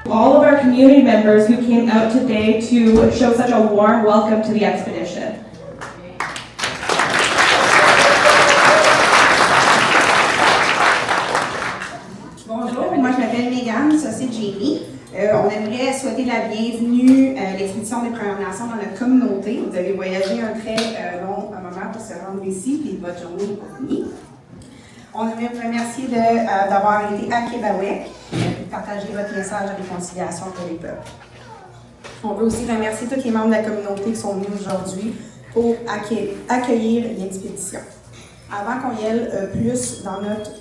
All of our community members who came out today to show such a warm welcome to the expedition. Bonjour, moi je m'appelle Mégane, ça c'est Jamie. On aimerait souhaiter la bienvenue à l'expédition des Premières Nations dans notre communauté. Vous avez voyagé un très long moment pour se rendre ici, et votre journée n'est pas finie. On aimerait vous remercier d'avoir été à Québec et de partager votre message de réconciliation pour les peuples. On veut aussi remercier tous les membres de la communauté qui sont venus aujourd'hui pour accueillir l'expédition. Avant qu'on y aille plus dans notre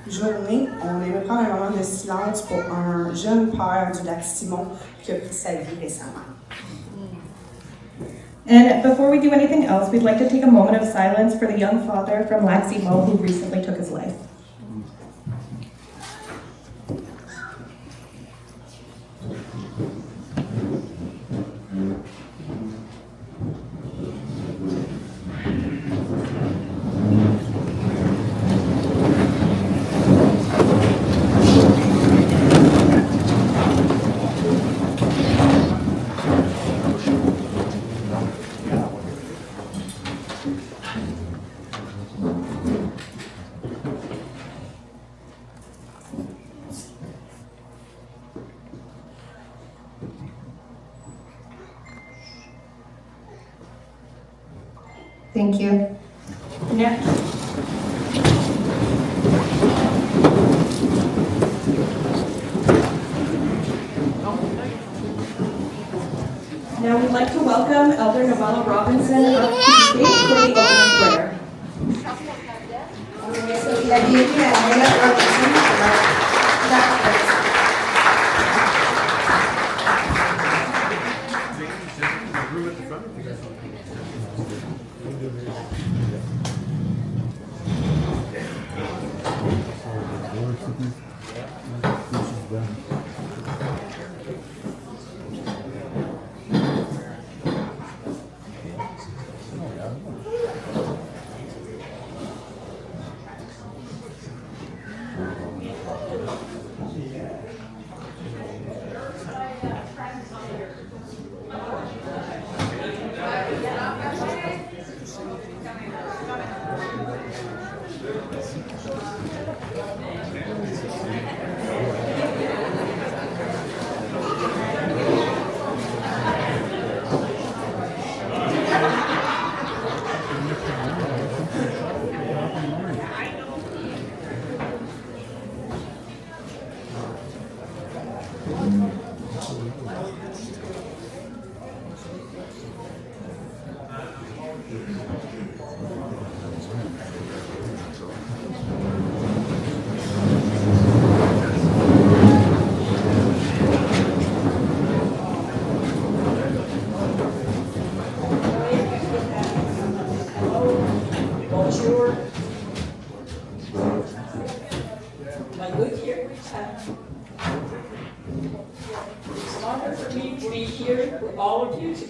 journée, on aimerait prendre un moment de silence pour un jeune père du lac Simon qui a pris sa vie récemment. And before we do anything else, we'd like to take a moment of silence for the young father from Lac Simon who recently took his life. Thank you. Yeah. Now we'd like to welcome Elder Novella Robinson up to the stage for the opening prayer.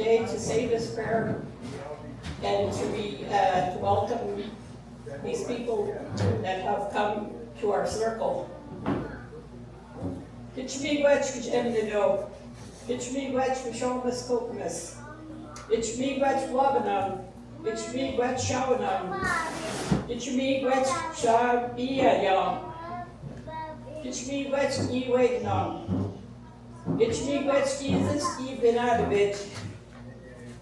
To say this prayer and to welcome these people that have come to our circle. It's me what's Emdido. It's me what's Mishomas Kokumas. It's me what's Wabanam. It's me what's Shawanam. It's me what's Shabiyayam. It's me what's Ewagnam. It's me what's Jesus Ebenadovich.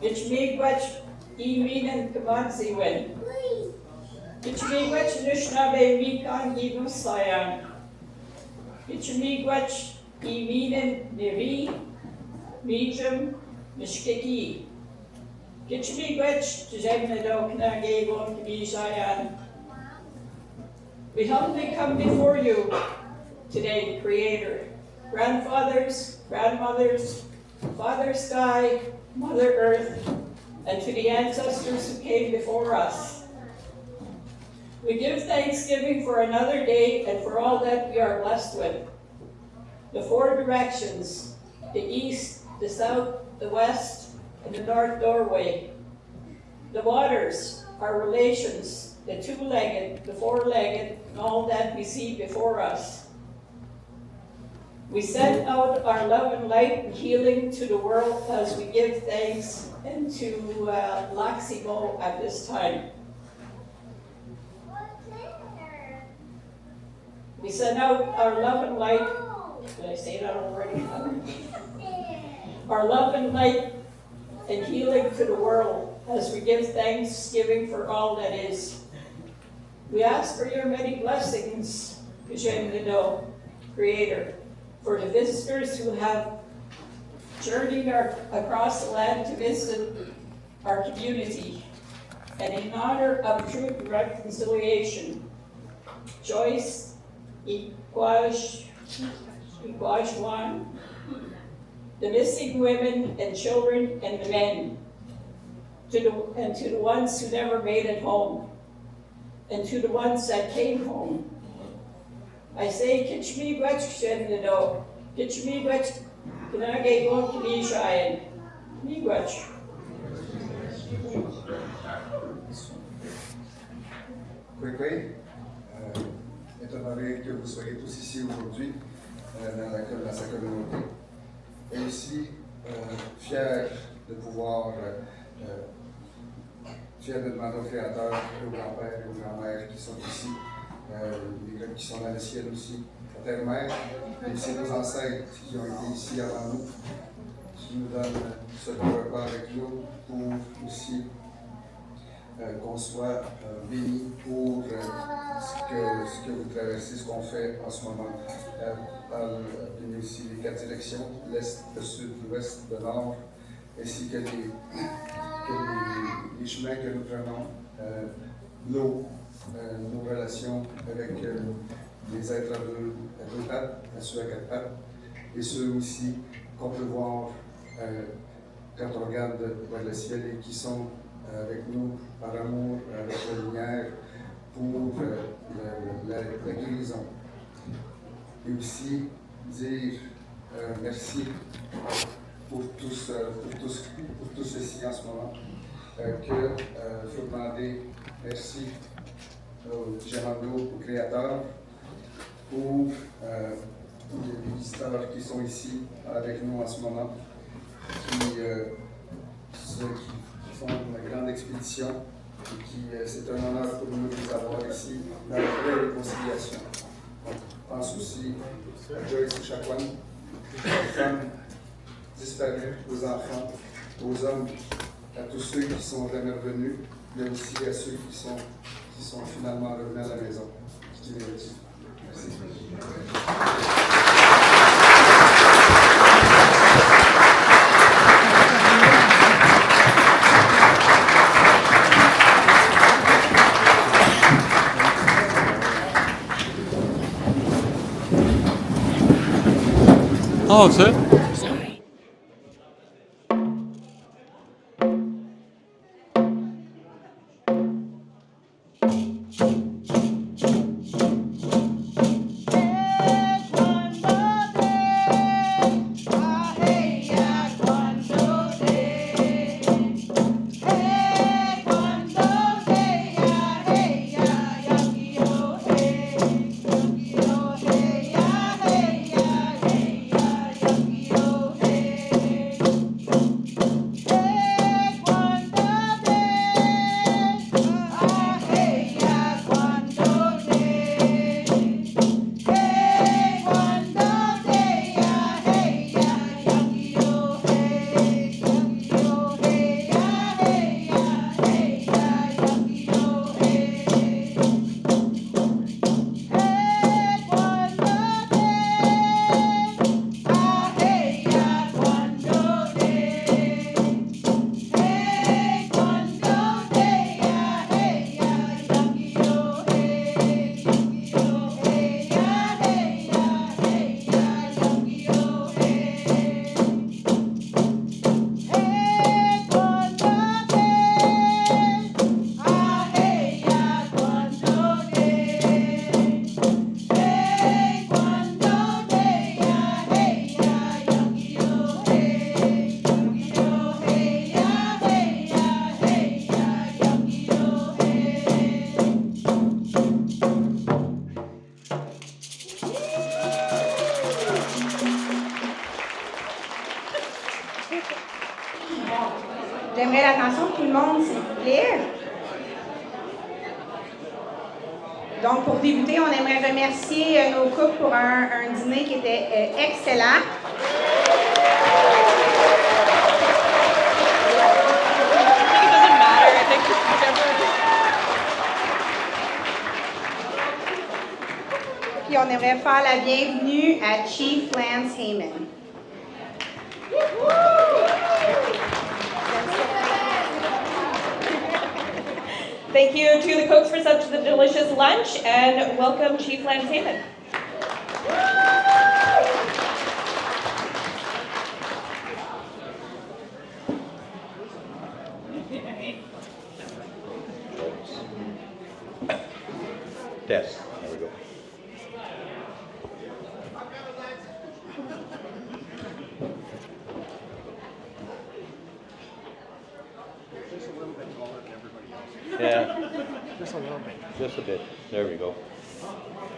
It's me what's Eminen Kamanziwen. It's me what's Nishnabe Mikan Yibusayan. It's me what's Eminen Nevi, Mijum, Mishkiki. It's me what's Jemnadokna Gabon Kibishayan. We humbly come before you today, Creator, grandfathers, grandmothers, Father Sky, Mother Earth, and to the ancestors who came before us. We give thanksgiving for another day and for all that we are blessed with. The four directions, the east, the south, the west, and the north doorway. The waters, our relations, the two-legged, the four-legged, and all that we see before us. We send out our love and light and healing to the world as we give thanks and to Laximo at this time. We send out our love and light. Did I say that already? Our love and light and healing to the world as we give thanksgiving for all that is. We ask for your many blessings, Creator, for the visitors who have journeyed across the land to visit our community, and in honor of truth and reconciliation, Joyce Iguajuan, the missing women and children and the men, to the ones who never made it home, and to the ones that came home. I say, Kitchmi Gwach Shenado, Kitchmi Gwach, Kanage Gon Kinishayan, Miigwach. Kwekwe, est honoré que vous soyez tous ici aujourd'hui dans sa communauté. Et aussi fier de pouvoir, fier de demander au Créateur, aux grands-pères et aux grands-mères qui sont ici, les qui sont dans le ciel aussi, la terre-mère, et aussi nos ancêtres qui ont été ici avant nous, qui nous donnent ce repas avec nous pour aussi qu'on soit bénis pour ce que vous traversez, ce qu'on fait en ce moment. Bénis aussi les 4 directions, l'Est, le Sud, l'Ouest, le Nord, ainsi que les chemins que nous prenons, l'eau, nos relations avec les êtres à deux pattes, à ceux à 4 pattes, et ceux aussi qu'on peut voir quand on regarde vers le ciel et qui sont avec nous par amour, avec la lumière, pour la guérison. Et aussi dire merci pour tout ceci en ce moment. Il faut demander merci au Gémando, au Créateur, pour les visiteurs qui sont ici avec nous en ce moment, ceux qui font une grande expédition et qui, c'est un honneur pour nous de les avoir ici dans la vraie réconciliation. On pense aussi à Joyce et Chacuan, aux femmes disparues, aux enfants, aux hommes, à tous ceux qui sont jamais revenus, mais aussi à ceux qui sont finalement revenus à la maison. Qui les reçoivent. Merci. Oh, that's it? J'aimerais l'attention de tout le monde, s'il vous plaît. Donc, pour débuter, on aimerait remercier nos couples pour un dîner qui était excellent. Puis on aimerait faire la bienvenue à Chief Lance Heyman. Thank you to the cooks for such a delicious lunch, and welcome Chief Lance Heyman. Test. There we go. Just a little bit taller than everybody else. Yeah, Just a little bit. just a bit. There we go.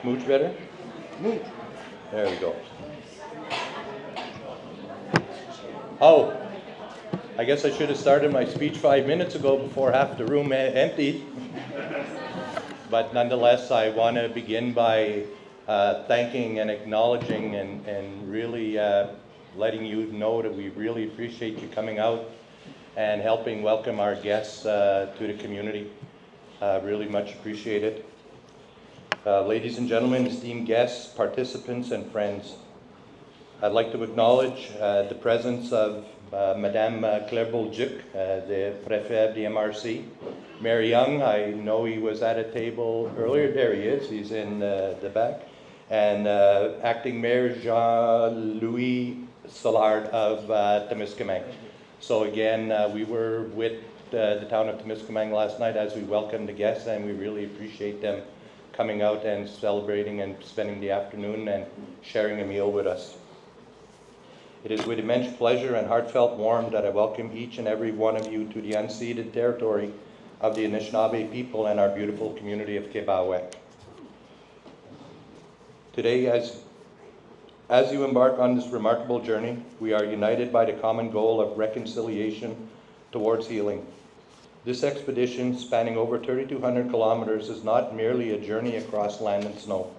Mooch better? Mooch. There we go. Oh, I guess I should have started my speech 5 minutes ago before half the room emptied. But nonetheless, I want to begin by thanking and acknowledging and really letting you know that we really appreciate you coming out and helping welcome our guests to the community. Really much appreciated. Ladies and gentlemen, esteemed guests, participants, and friends, I'd like to acknowledge the presence of Madame Claire Bolduc, the Préfet of the MRC. Mayor Young, I know he was at a table earlier. There he is. He's in the back. And Acting Mayor Jean-Louis Soulard of Temiskaming. So again, we were with the town of Temiskaming last night as we welcomed the guests, and we really appreciate them coming out and celebrating and spending the afternoon and sharing a meal with us. It is with immense pleasure and heartfelt warmth that I welcome each and every one of you to the unceded territory of the Anishinaabe people and our beautiful community of Kebawek. Today, as you embark on this remarkable journey, we are united by the common goal of reconciliation towards healing. This expedition, spanning over 3,200 kilometers, is not merely a journey across land and snow,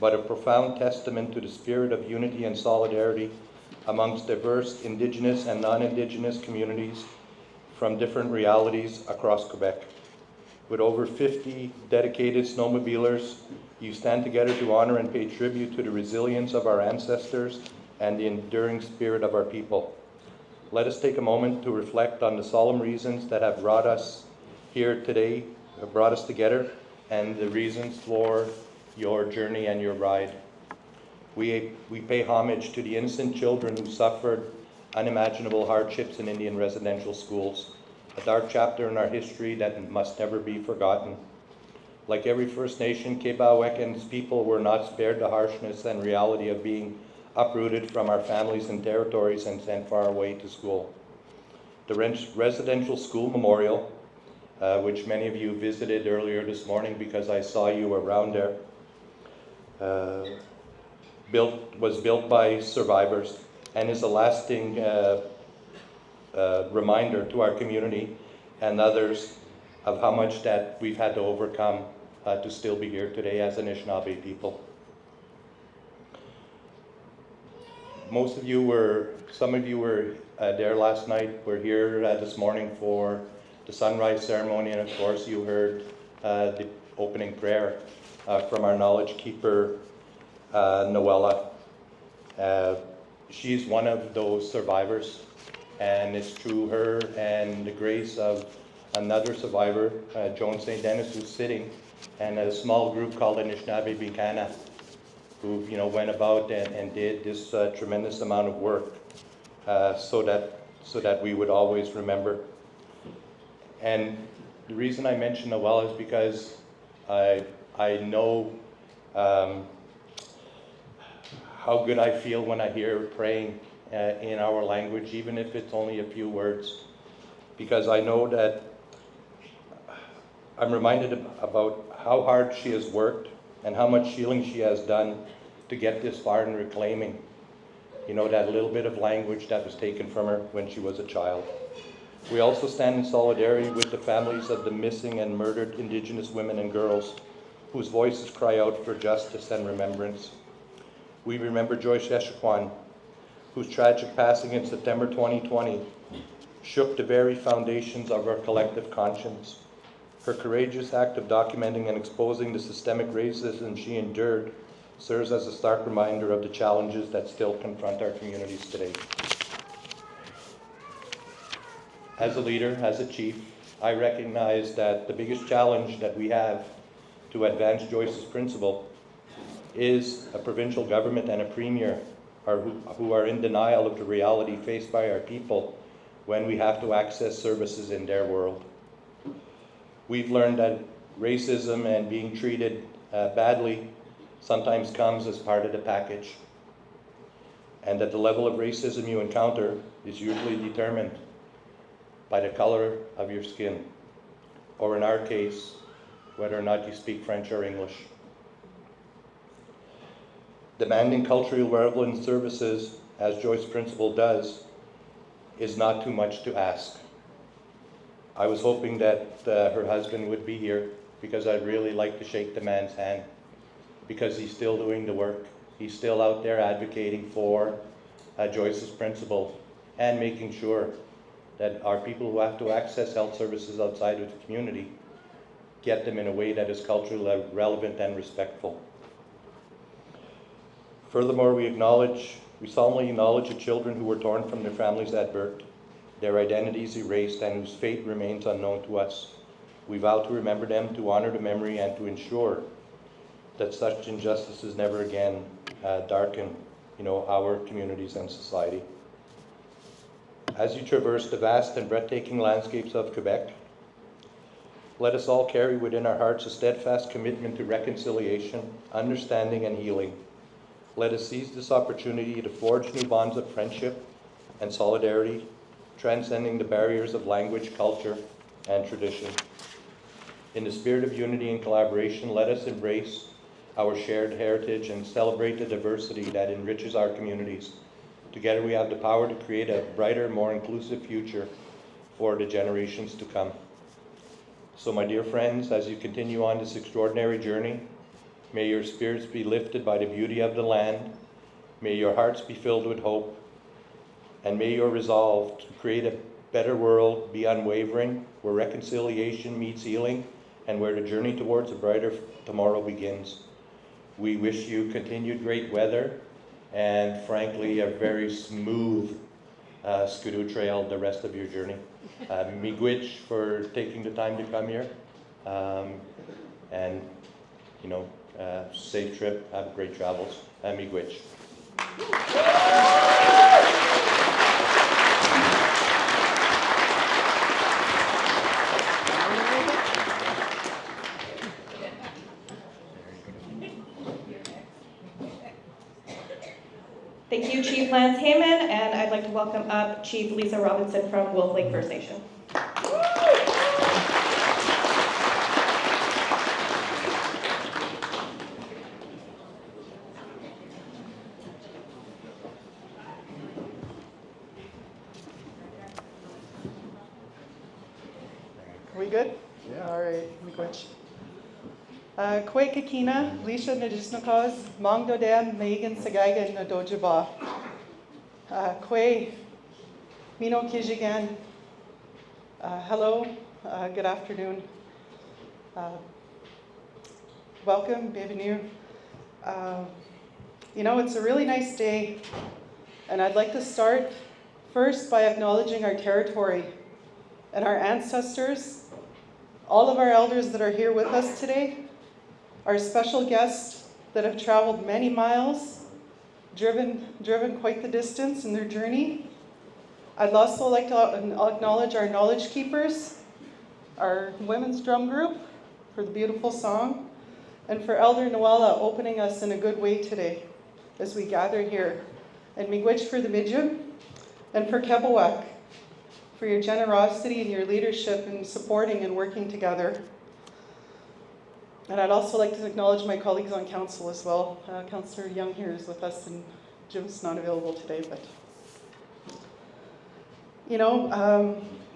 but a profound testament to the spirit of unity and solidarity amongst diverse Indigenous and non-Indigenous communities from different realities across Quebec. With over 50 dedicated snowmobilers, you stand together to honor and pay tribute to the resilience of our ancestors and the enduring spirit of our people. Let us take a moment to reflect on the solemn reasons that have brought us here today, brought us together, and the reasons for your journey and your ride. We pay homage to the innocent children who suffered unimaginable hardships in Indian residential schools, a dark chapter in our history that must never be forgotten. Like every First Nation, Kebawekans people were not spared the harshness and reality of being uprooted from our families and territories and sent far away to school. The residential school memorial, which many of you visited earlier this morning because I saw you around there, was built by survivors and is a lasting reminder to our community and others of how much that we've had to overcome to still be here today as Anishinaabe people. Some of you were there last night. We're here this morning for the sunrise ceremony, and of course you heard the opening prayer from our knowledge keeper, Noella. She's one of those survivors, and it's through her and the grace of another survivor, Joan St. Dennis, who's sitting, and a small group called Anishinaabe Bikana, who went about and did this tremendous amount of work so that we would always remember. And the reason I mention Noella is because I know how good I feel when I hear her praying in our language, even if it's only a few words, because I know that I'm reminded about how hard she has worked and how much healing she has done to get this far in reclaiming, that little bit of language that was taken from her when she was a child. We also stand in solidarity with the families of the missing and murdered Indigenous women and girls whose voices cry out for justice and remembrance. We remember Joyce Echaquan, whose tragic passing in September 2020 shook the very foundations of our collective conscience. Her courageous act of documenting and exposing the systemic racism she endured serves as a stark reminder of the challenges that still confront our communities today. As a leader, as a chief, I recognize that the biggest challenge that we have to advance Joyce's principle is a provincial government and a premier who are in denial of the reality faced by our people when we have to access services in their world. We've learned that racism and being treated badly sometimes comes as part of the package, and that the level of racism you encounter is usually determined by the color of your skin, or in our case, whether or not you speak French or English. Demanding culturally relevant services, as Joyce's principle does, is not too much to ask. I was hoping that her husband would be here because I'd really like to shake the man's hand, because he's still doing the work. He's still out there advocating for Joyce's principle and making sure that our people who have to access health services outside of the community get them in a way that is culturally relevant and respectful. Furthermore, we solemnly acknowledge the children who were torn from their families at birth, their identities erased, and whose fate remains unknown to us. We vow to remember them, to honor the memory, and to ensure that such injustices never again darken, our communities and society. As you traverse the vast and breathtaking landscapes of Quebec, let us all carry within our hearts a steadfast commitment to reconciliation, understanding, and healing. Let us seize this opportunity to forge new bonds of friendship and solidarity, transcending the barriers of language, culture, and tradition. In the spirit of unity and collaboration, let us embrace our shared heritage and celebrate the diversity that enriches our communities. Together we have the power to create a brighter, more inclusive future for the generations to come. So my dear friends, as you continue on this extraordinary journey, may your spirits be lifted by the beauty of the land, may your hearts be filled with hope, and may your resolve to create a better world be unwavering, where reconciliation meets healing, and where the journey towards a brighter tomorrow begins. We wish you continued great weather, and frankly, a very smooth skidoo trail the rest of your journey. Miigwech for taking the time to come here, and safe trip, have great travels, Miigwech. Thank you, Chief Lance Heyman, and I'd like to welcome up Chief Lisa Robinson from Wolf Lake First Nation. Are we good? Yeah. All right, miigwech. Kwe kakina, lisha najisnakaz, mangdodem, megan sagaga nadojaba. Kwe, mino kijigan. Hello, good afternoon. Welcome, bienvenue. It's a really nice day, and I'd like to start first by acknowledging our territory and our ancestors, all of our elders that are here with us today, our special guests that have traveled many miles, driven quite the distance in their journey. I'd also like to acknowledge our knowledge keepers, our women's drum group for the beautiful song, and for Elder Noella opening us in a good way today as we gather here, and miigwech for the Midjum, and for Kebawak for your generosity and your leadership in supporting and working together. And I'd also like to acknowledge my colleagues on council as well. Councillor Young here is with us, and Jim's not available today, but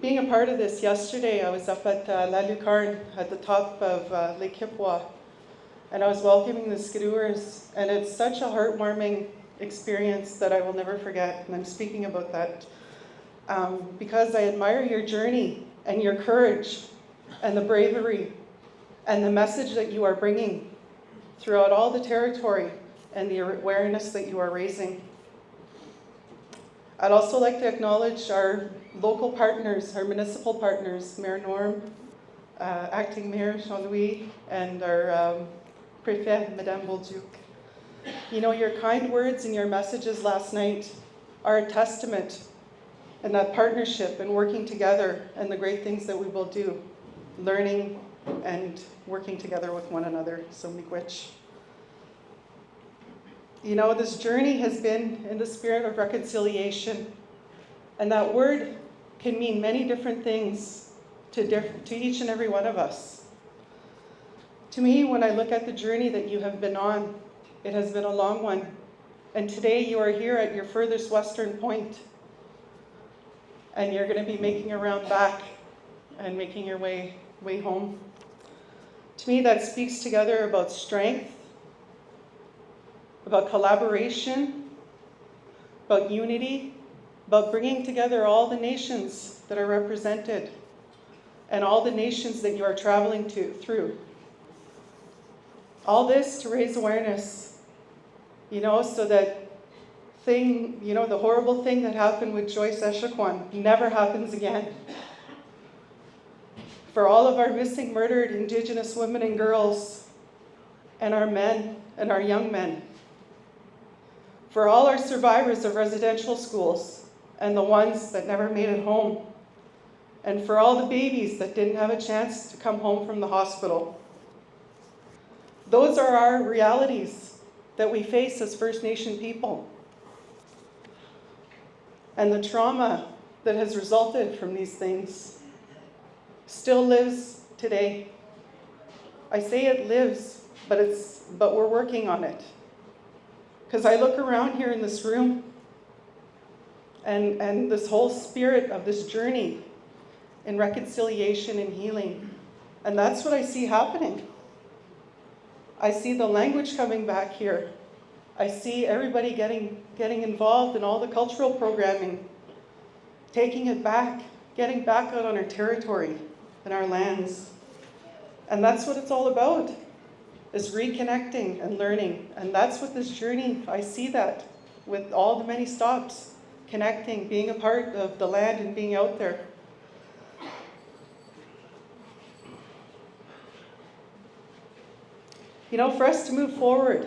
being a part of this, yesterday I was up at La Lucarne at the top of Lake Kipwa, and I was welcoming the skidoers, and it's such a heartwarming experience that I will never forget, and I'm speaking about that because I admire your journey and your courage and the bravery and the message that you are bringing throughout all the territory and the awareness that you are raising. I'd also like to acknowledge our local partners, our municipal partners, Mayor Norm, Acting Mayor Jean-Louis, and our Préfet, Madame Bolduc. You know, your kind words and your messages last night are a testament in that partnership and working together and the great things that we will do, learning and working together with one another. So miigwech. You know, this journey has been in the spirit of reconciliation, and that word can mean many different things to each and every one of us. To me, when I look at the journey that you have been on, it has been a long one, and today you are here at your furthest western point, and you're going to be making a round back and making your way home. To me, that speaks together about strength, about collaboration, about unity, about bringing together all the nations that are represented and all the nations that you are traveling through. All this to raise awareness, you know, so that the horrible thing that happened with Joyce Echaquan never happens again. For all of our missing, murdered Indigenous women and girls, and our men and our young men. For all our survivors of residential schools and the ones that never made it home. And for all the babies that didn't have a chance to come home from the hospital. Those are our realities that we face as First Nation people. And the trauma that has resulted from these things still lives today. I say it lives, but we're working on it. Because I look around here in this room and this whole spirit of this journey in reconciliation and healing. And that's what I see happening. I see the language coming back here. I see everybody getting involved in all the cultural programming, taking it back, getting back out on our territory and our lands. And that's what it's all about. Is reconnecting and learning. And that's what this journey, I see that with all the many stops, connecting, being a part of the land and being out there. You know, for us to move forward,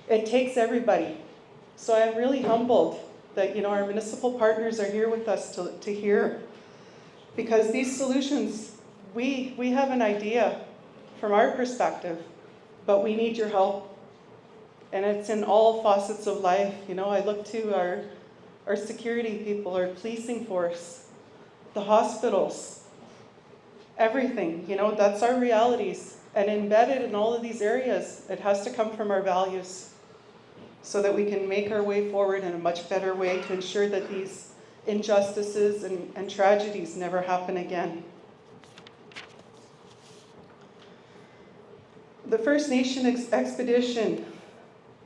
it takes everybody. So I'm really humbled that, you know, our municipal partners are here with us to hear. Because these solutions, we have an idea from our perspective, but we need your help. And it's in all facets of life. You know, I look to our security people, our policing force, the hospitals, everything. You know, that's our realities. And embedded in all of these areas, it has to come from our values so that we can make our way forward in a much better way to ensure that these injustices and tragedies never happen again. The First Nation expedition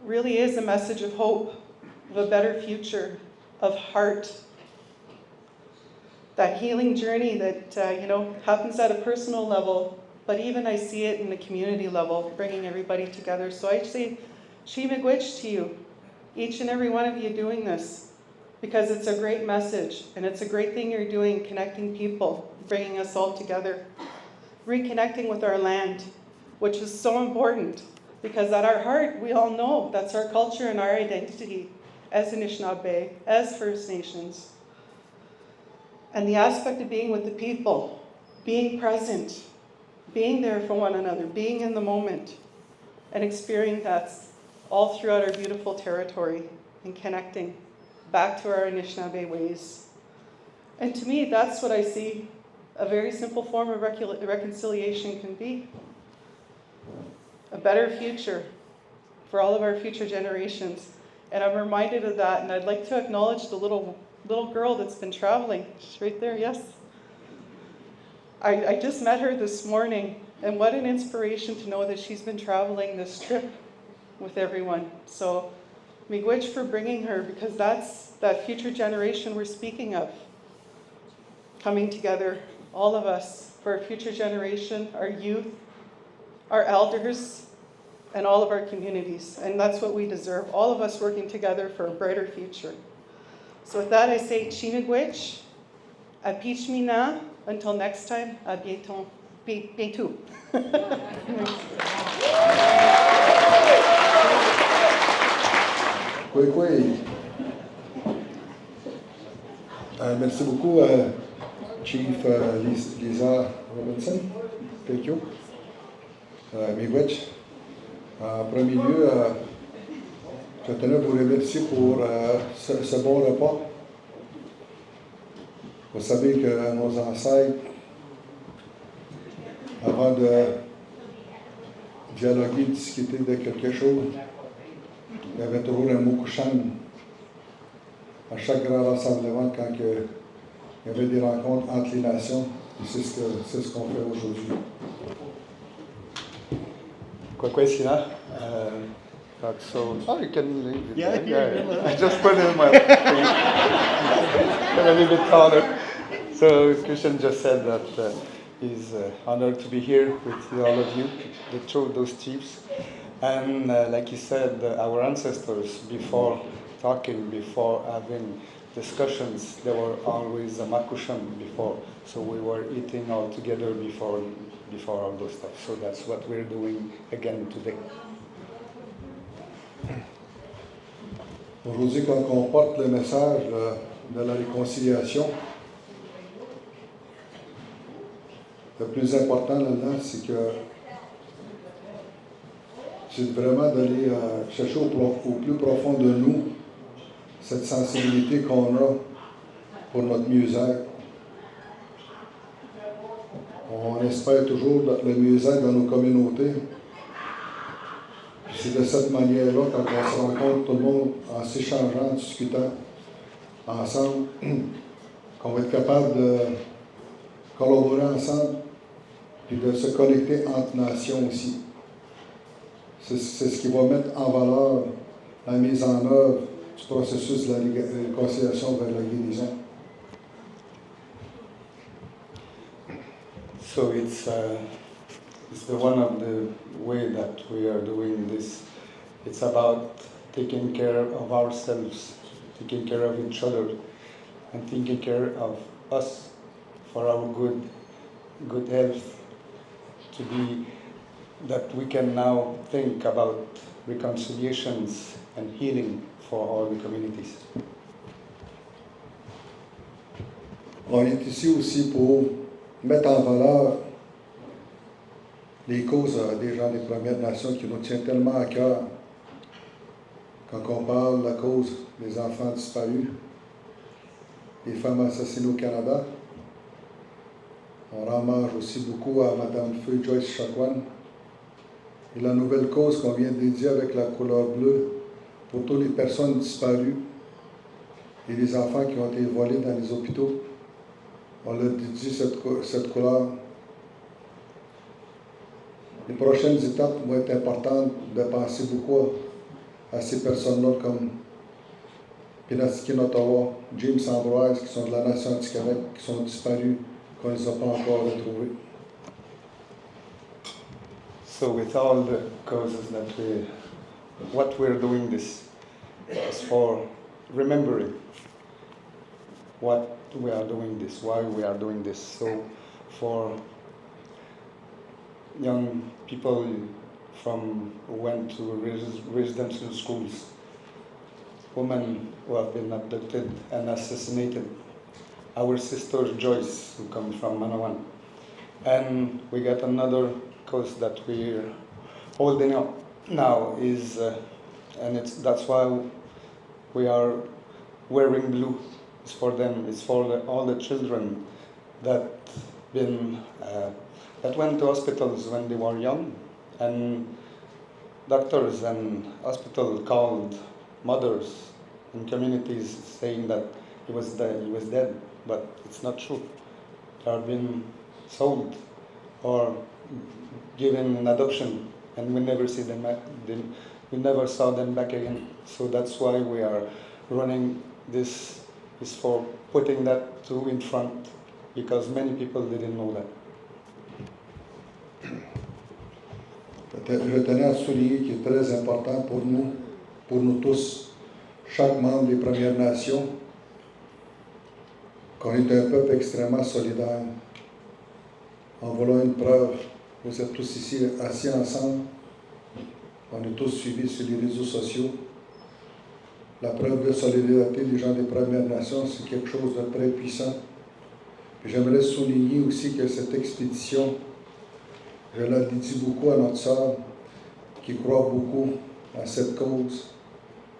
really is a message of hope, of a better future, of heart. That healing journey that happens at a personal level, but even I see it in the community level, bringing everybody together. So I say, miigwech to you, each and every one of you doing this, because it's a great message, and it's a great thing you're doing, connecting people, bringing us all together, reconnecting with our land, which is so important, because at our heart, we all know that's our culture and our identity as Anishinaabe, as First Nations. And the aspect of being with the people, being present, being there for one another, being in the moment, and experiencing that all throughout our beautiful territory and connecting back to our Anishinaabe ways. And to me, that's what I see a very simple form of reconciliation can be. A better future for all of our future generations. And I'm reminded of that, and I'd like to acknowledge the little girl that's been traveling. She's right there, yes. I just met her this morning, and what an inspiration to know that she's been traveling this trip with everyone. So, miigwech for bringing her, because that's that future generation we're speaking of. Coming together, all of us, for our future generation, our youth, our elders, and all of our communities. And that's what we deserve, all of us working together for a brighter future. So with that, I say, Chimigwech, Apich Mina, until next time, à bientôt. Bientôt. Oui. Merci beaucoup, Chief Lisa Robinson. Thank you. Miigwech. En premier lieu, je tenais à vous remercier pour ce bon repas. Vous savez que nos ancêtres, avant de dialoguer, discuter de quelque chose, il y avait toujours un mukushan à chaque grand rassemblement quand il y avait des rencontres entre les nations. Et c'est ce qu'on fait aujourd'hui. Kwakwesina. So, oh, you can leave it. Yeah. I just put it in my thing. I'm a little bit taller. So Christian just said that he's honored to be here with all of you, those chiefs. And like he said, our ancestors, before talking, before having discussions, there were always a makushan before. So we were eating all together before all those stuff. So that's what we're doing again today. Aujourd'hui, quand on porte le message de la réconciliation, le plus important là-dedans, c'est vraiment d'aller chercher au plus profond de nous cette sensibilité qu'on a pour notre mieux-être. On espère toujours le mieux-être dans nos communautés. C'est de cette manière-là, quand on se rencontre tout le monde en s'échangeant, en discutant ensemble, qu'on va être capable de collaborer ensemble et de se connecter entre nations aussi. C'est ce qui va mettre en valeur la mise en œuvre du processus de la réconciliation vers la guérison. So it's the one of the way that we are doing this. It's about taking care of ourselves, taking care of each other, and taking care of us for our good health, to be that we can now think about reconciliations and healing for all the communities. On est ici aussi pour mettre en valeur les causes des gens des Premières Nations qui nous tiennent tellement à cœur. Quand on parle de la cause des enfants disparus, des femmes assassinées au Canada, on rend hommage aussi beaucoup à Mme Feu Joyce Chakwan et la nouvelle cause qu'on vient de dédier avec la couleur bleue pour toutes les personnes disparues et les enfants qui ont été volés dans les hôpitaux. On leur dédie cette couleur. Les prochaines étapes vont être importantes de penser beaucoup à ces personnes-là comme Pinatiki Ottawa, James Ambroise, qui sont de la Nation anti-Québec, qui sont disparus, qu'on ne les a pas encore retrouvés. So with all the causes that what we're doing this is for remembering what we are doing this, why we are doing this. So for young people who went to residential schools, women who have been abducted and assassinated, our sister Joyce, who comes from Manawan. And we got another cause that we're holding up now is, that's why we are wearing blue. It's for them. It's for all the children that went to hospitals when they were young, and doctors and hospitals called mothers and communities saying that he was dead, but it's not true. There have been sold or given in adoption, and we never see them back. We never saw them back again. So that's why we are running this. Is for putting that too in front, because many people didn't know that. Je tenais à souligner qu'il est très important pour nous tous, chaque membre des Premières Nations, qu'on est un peuple extrêmement solidaire. En voilà une preuve. Vous êtes tous ici assis ensemble. On est tous suivis sur les réseaux sociaux. La preuve de solidarité des gens des Premières Nations, c'est quelque chose de très puissant. Puis j'aimerais souligner aussi que cette expédition, je la dédie beaucoup à notre sœur, qui croit beaucoup à cette cause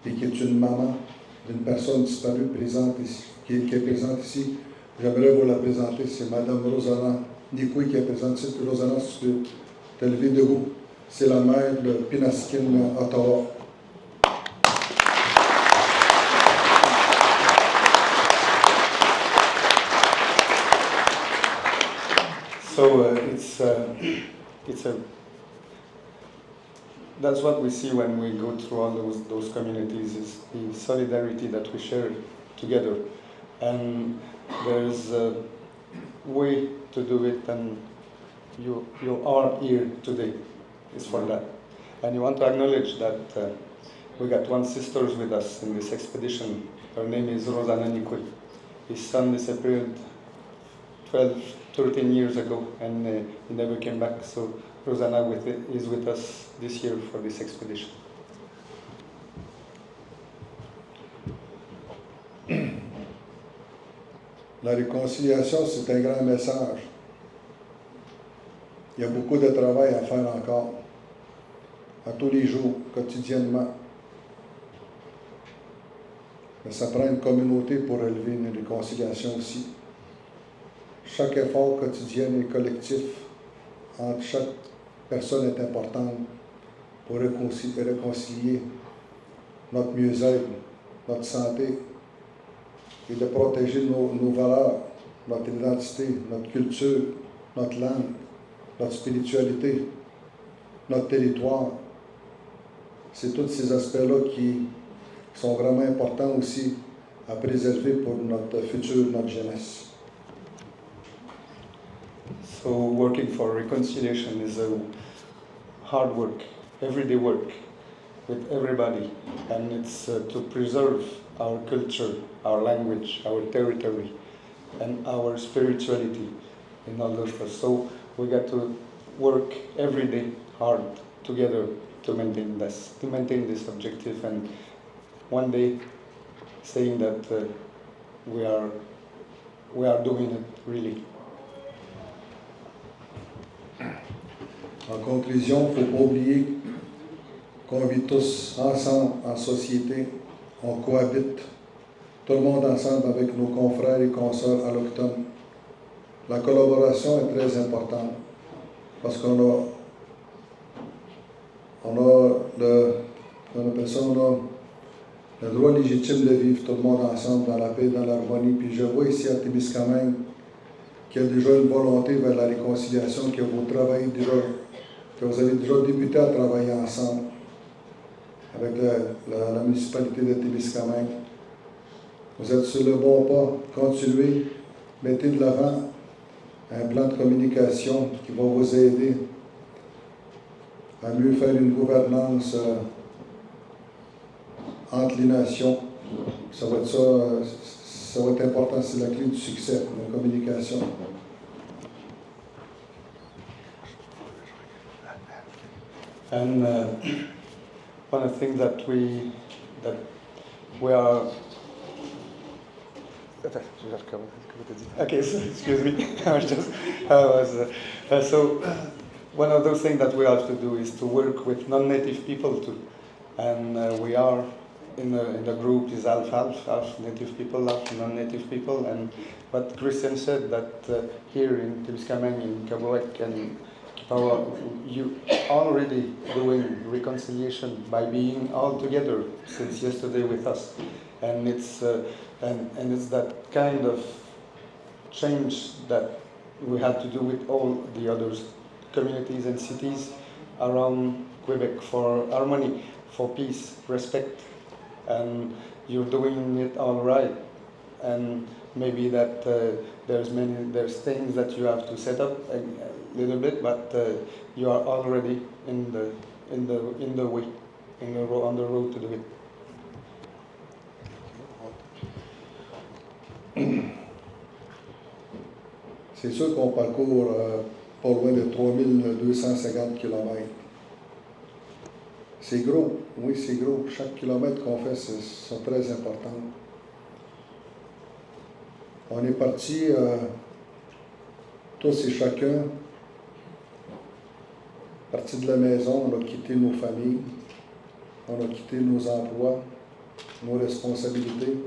et qui est une maman d'une personne disparue présente ici, qui est présente ici. J'aimerais vous la présenter. C'est Mme Rosanna Nikoui qui est présente ici. Rosanna, si tu peux te lever debout. C'est la mère de Pinaskin, Ottawa. So that's what we see when we go through all those communities, is the solidarity that we share together. And there's a way to do it, and you are here today is for that. And you want to acknowledge that we got one sister with us in this expedition. Her name is Rosanna Nikoui. His son disappeared 13 years ago, and he never came back. So Rosanna is with us this year for this expedition. La réconciliation, c'est un grand message. Il y a beaucoup de travail à faire encore, à tous les jours, quotidiennement. Mais ça prend une communauté pour élever une réconciliation aussi. Chaque effort quotidien et collectif entre chaque personne est important pour réconcilier notre mieux-être, notre santé et de protéger nos valeurs, notre identité, notre culture, notre langue, notre spiritualité, notre territoire. C'est tous ces aspects-là qui sont vraiment importants aussi à préserver pour notre futur, notre jeunesse. So working for reconciliation is a hard work, everyday work with everybody, and it's to preserve our culture, our language, our territory, and our spirituality in all those stuff. So we got to work every day hard together to maintain this objective, and one day saying that we are doing it really. En conclusion, il ne faut pas oublier qu'on vit tous ensemble en société, on cohabite, tout le monde ensemble avec nos confrères et consoeurs allochtones. La collaboration est très importante parce qu'on a le droit légitime de vivre tout le monde ensemble dans la paix et dans l'harmonie. Puis je vois ici à Témiscamingue qu'il y a déjà une volonté vers la réconciliation, que vous avez déjà débuté à travailler ensemble avec la municipalité de Témiscamingue. Vous êtes sur le bon pas. Continuez, mettez de l'avant un plan de communication qui va vous aider à mieux faire une gouvernance entre les nations. Ça va être important, c'est la clé du succès, la communication. And one of the things that we are. Okay, so excuse me. So one of those things that we have to do is to work with non-native people too, and we are in the group is half native people, half non-native people, and what Christian said that here in Témiscamingue, in Kabowek and Kipawa, you already doing reconciliation by being all together since yesterday with us, and it's and it's that kind of change that we had to do with all the other communities and cities around Quebec for harmony, for peace, respect, and you're doing it all right. And maybe that there's things that you have to set up a little bit, but you are already on the road to do it. C'est sûr qu'on parcourt pas loin de 3250 km. C'est gros, oui, c'est gros. Chaque kilomètre qu'on fait, sont très importants. On est parti tous et chacun, parti de la maison, on a quitté nos familles, on a quitté nos emplois, nos responsabilités,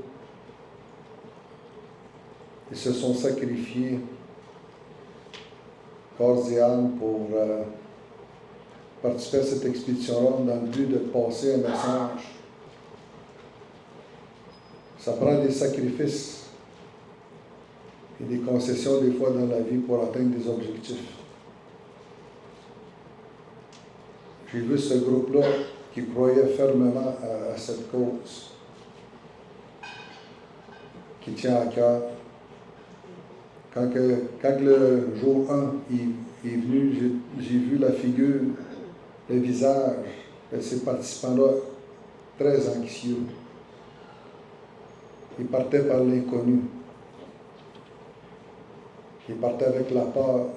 et se sont sacrifiés corps et âme pour participer à cette expédition-là dans le but de passer un message. Ça prend des sacrifices et des concessions des fois dans la vie pour atteindre des objectifs. J'ai vu ce groupe-là qui croyait fermement à cette cause, qui tient à cœur. Quand le jour 1 est venu, j'ai vu la figure, le visage de ces participants-là très anxieux. Ils partaient par l'inconnu. Ils partaient avec la peur.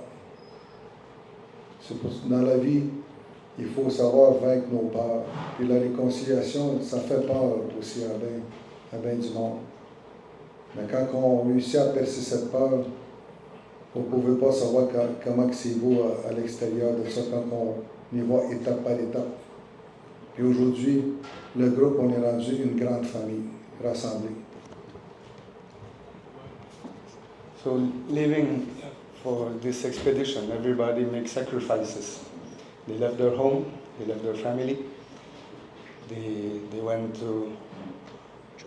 Dans la vie, il faut savoir vaincre nos peurs. Puis la réconciliation, ça fait peur aussi à bien du monde. Mais quand on réussit à percer cette peur, vous ne pouvez pas savoir comment c'est beau à l'extérieur de ça quand on y va étape par étape. Puis aujourd'hui, le groupe, on est rendu une grande famille rassemblée. So living for this expedition, everybody makes sacrifices. They left their home, they left their family. They went to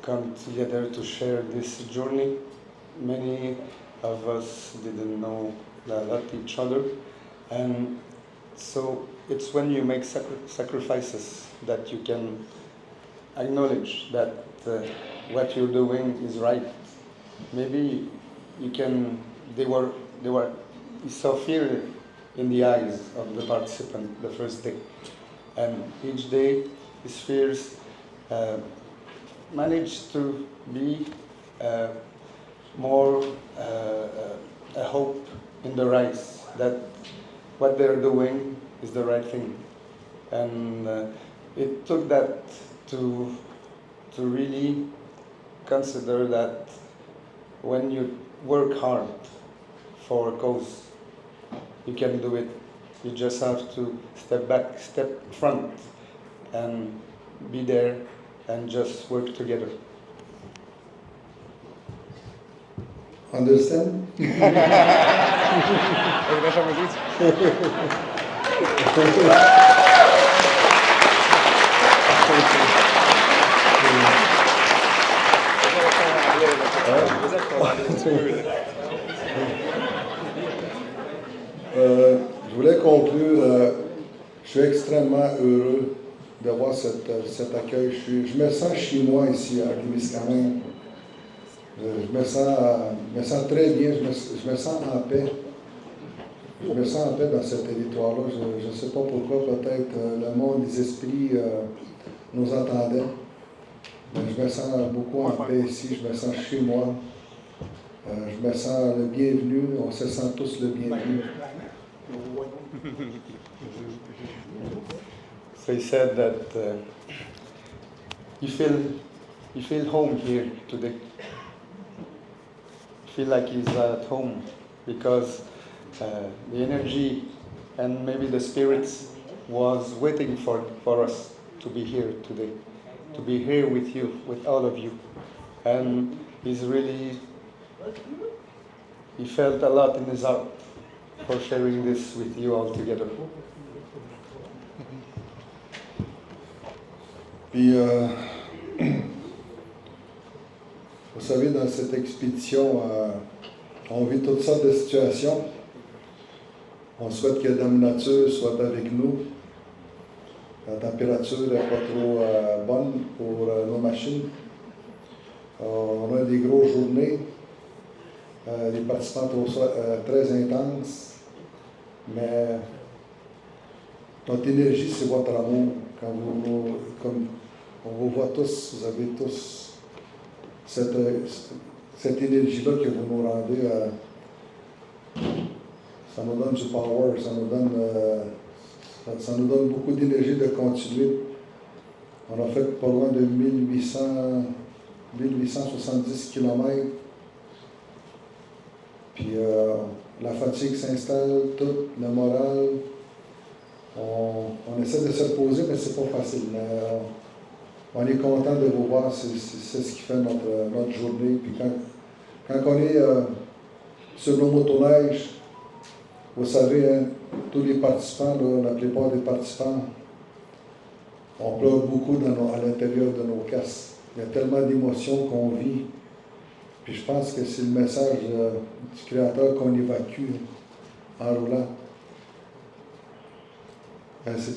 come together to share this journey. Many of us didn't know a lot each other, and so it's when you make sacrifices that you can acknowledge that what you're doing is right. Maybe you can. You saw fear in the eyes of the participant the first day, and each day his fears managed to be more a hope in their eyes that what they're doing is the right thing. And it took that to really consider that when you work hard for a cause, you can do it. You just have to step back, step front, and be there and just work together. Understand? Je voulais conclure. Je suis extrêmement heureux de voir cet accueil. Je me sens chez moi ici à Témiscamingue. Je me sens très bien, je me sens en paix. Je me sens en paix dans ce territoire-là. Je ne sais pas pourquoi, peut-être le monde des esprits nous entendait. Mais je me sens beaucoup en paix ici, je me sens chez moi. Je me sens le bienvenu, on se sent tous le bienvenu. So he said that you feel home here today. Feel like he's at home because the energy and maybe the spirits was waiting for us to be here today, to be here with you, with all of you. And he felt a lot in his heart for sharing this with you all together. Puis, vous savez, dans cette expédition, on vit toutes sortes de situations. On souhaite que la nature soit avec nous. La température n'est pas trop bonne pour nos machines. On a des grosses journées. Les participants sont très intenses. Mais notre énergie, c'est votre amour. Comme on vous voit tous, vous avez tous cette énergie-là que vous nous rendez. Ça nous donne du power, ça nous donne beaucoup d'énergie de continuer. On a fait pas loin de 1870 km. Puis la fatigue s'installe, tout, le moral. On essaie de se reposer, mais c'est pas facile. Mais, on est content de vous voir, c'est ce qui fait notre journée. Puis quand on est sur nos motoneiges, vous savez, hein, tous les participants, la plupart des participants, on pleure beaucoup à l'intérieur de nos casques. Il y a tellement d'émotions qu'on vit. Puis je pense que c'est le message du Créateur qu'on évacue en roulant. C'est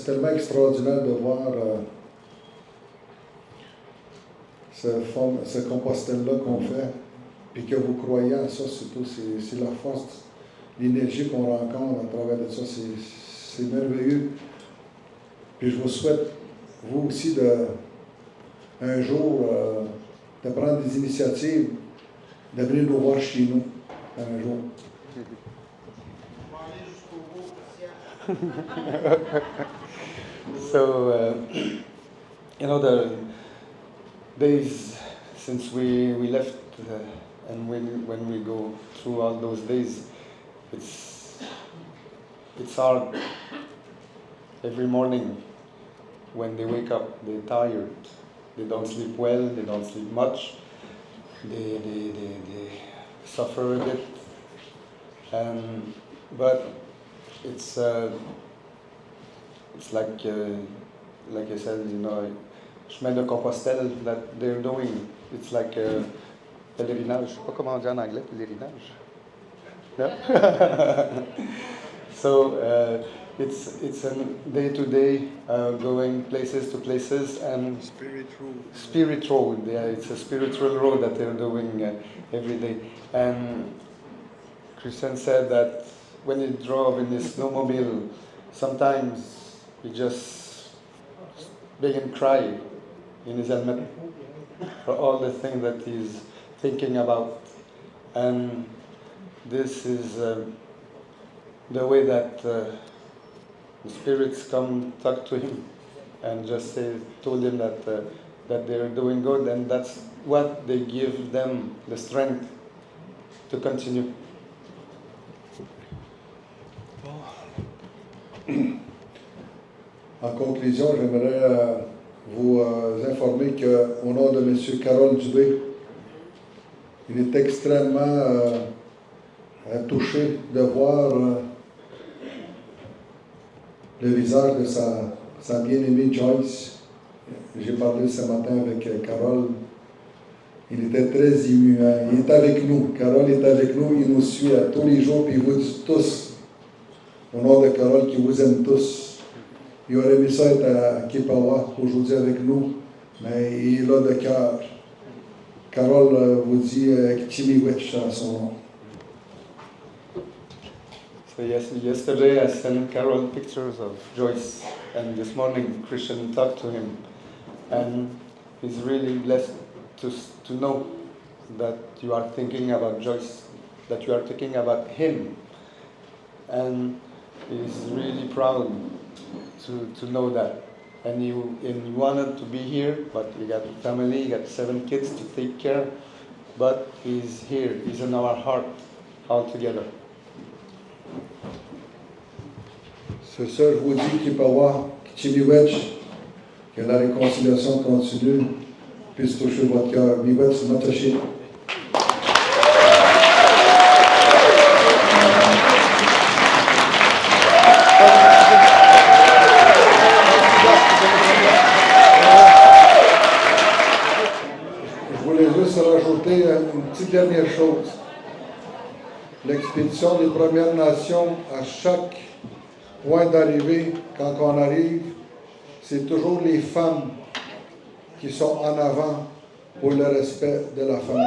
tellement extraordinaire de voir ce compostel-là qu'on fait, puis que vous croyez en ça, surtout, c'est la force, l'énergie qu'on rencontre à travers de ça, c'est merveilleux. Puis je vous souhaite, vous aussi, un jour, de prendre des initiatives, de venir nous voir chez nous, un jour. So, the days since we left and when we go through all those days, it's hard. Every morning when they wake up, they're tired. They don't sleep well, they don't sleep much. They suffer a bit. But it's like I said, chemin de Compostelle that they're doing. It's like a pèlerinage. Je sais pas comment on dit en anglais, pèlerinage. No? So it's a day-to-day going places to places and spiritual. Yeah, it's a spiritual road that they're doing every day. And Christian said that when he drove in his snowmobile, sometimes he just began to cry in his helmet for all the things that he's thinking about. And this is the way that the spirits come talk to him and just told him that they're doing good, and that's what they give them the strength to continue. En conclusion, j'aimerais vous informer qu'au nom de M. Carole Dubé, il est extrêmement touché de voir le visage de sa bien-aimée Joyce. J'ai parlé ce matin avec Carole. Il était très ému. Hein? Il est avec nous. Carole est avec nous. Il nous suit à tous les jours. Puis il vous dit tous, au nom de Carole, qui vous aime tous. Il aurait aimé ça être à Kipawa aujourd'hui avec nous, mais il est là de cœur. Carole vous dit Chimiwech à son nom. So yesterday I sent Carol pictures of Joyce, and this morning Christian talked to him, and he's really blessed to know that you are thinking about Joyce, that you are thinking about him, and he's really proud to know that. And you wanted to be here, but you got a family, you got 7 kids to take care, but he's here, he's in our heart all together. C'est ça, je vous dis, Kipawa, Chimiwech, que la réconciliation continue, puisse toucher votre cœur. Miwech, Matashi. Je voulais juste rajouter une petite dernière chose. l'expédition des Premières Nations, à chaque point d'arrivée, quand on arrive, c'est toujours les femmes qui sont en avant pour le respect de la famille.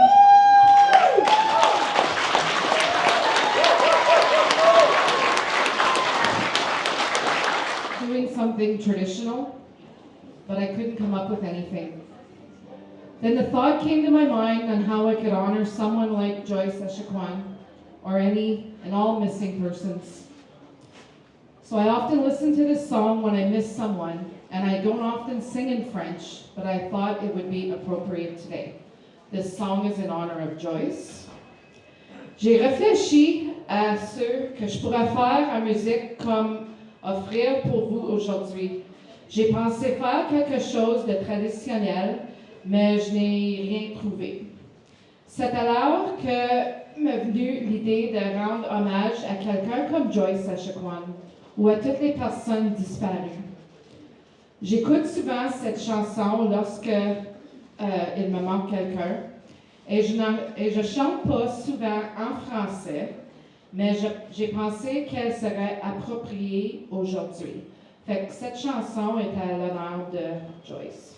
Doing something traditional, but I couldn't come up with anything. Then the thought came to my mind on how I could honor someone like Joyce Echequan, or any and all missing persons. So I often listen to this song when I miss someone, and I don't often sing in French, but I thought it would be appropriate today. This song is in honor of Joyce. J'ai réfléchi à ce que je pourrais faire en musique comme offrir pour vous aujourd'hui. J'ai pensé faire quelque chose de traditionnel, mais je n'ai rien trouvé. C'est alors que m'est venue l'idée de rendre hommage à quelqu'un comme Joyce Echequan ou à toutes les personnes disparues. J'écoute souvent cette chanson lorsque il me manque quelqu'un et je chante pas souvent en français, mais j'ai pensé qu'elle serait appropriée aujourd'hui. Fait que cette chanson est à l'honneur de Joyce.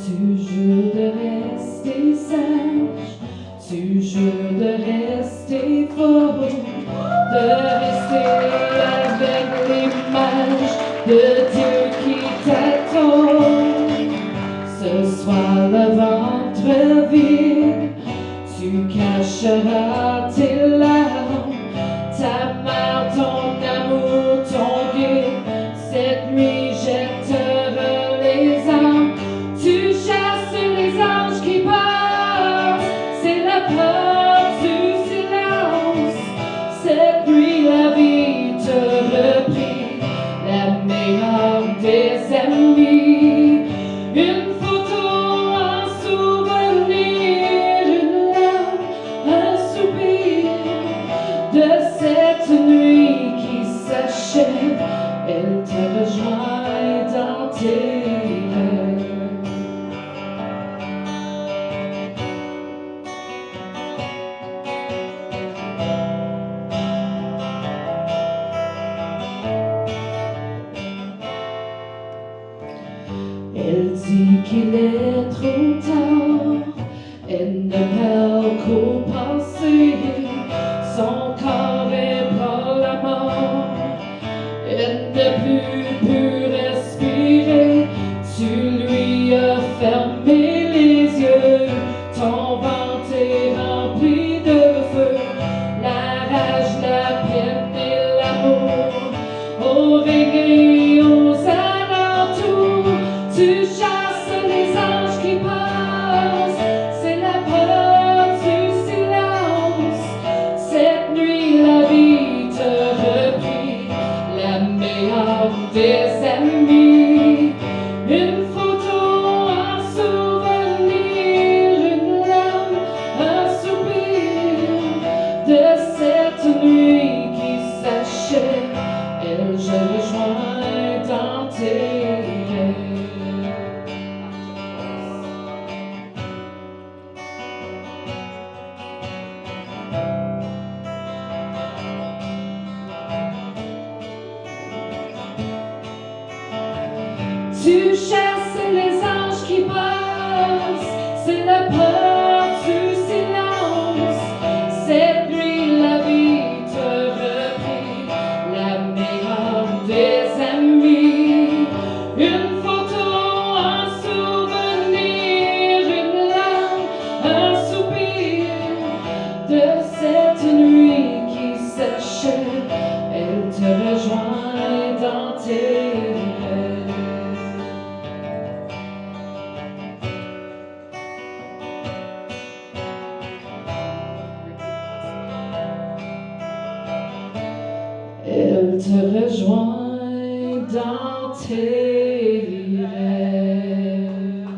Tu jures de rester sage, tu jures de rester fort, de rester avec l'image de Dieu qui t'attend. Ce soir le ventre vide, tu cacheras tes larmes, ta mère, ton amour, ton guide. Cette nuit jettera les armes. Tu chasses les anges qui passent, c'est la peur du silence. Cette nuit la vie te reprit, la meilleure des amies. Une photo, un souvenir, une larme, un soupir de cette nuit qui s'achève. Elle te rejoint dans tes rêves. Elle dit qu'il est trop tard, elle ne parle qu'au passé, son corps est par la mort, elle ne peut plus respirer, tu lui as fermé les yeux, ton ventre est rempli de feu, la rage, la peine et l'amour, au reggae, aux alentours. Tu chasses les anges qui passent, c'est la peur du silence. Cette nuit la vie te reprit, la meilleure des amies. Une photo, un souvenir, une larme, un soupir de cette nuit qui s'achève. Elle, je rejoins dans tes rêves. Tu chasses les anges qui passent, c'est la peur du silence. Cette nuit la vie te reprit, la meilleure des amies. Une photo, un souvenir, une larme, un soupir de cette nuit qui s'achève. Elle te rejoint dans tes rêves. Elle te rejoint dans tes rêves.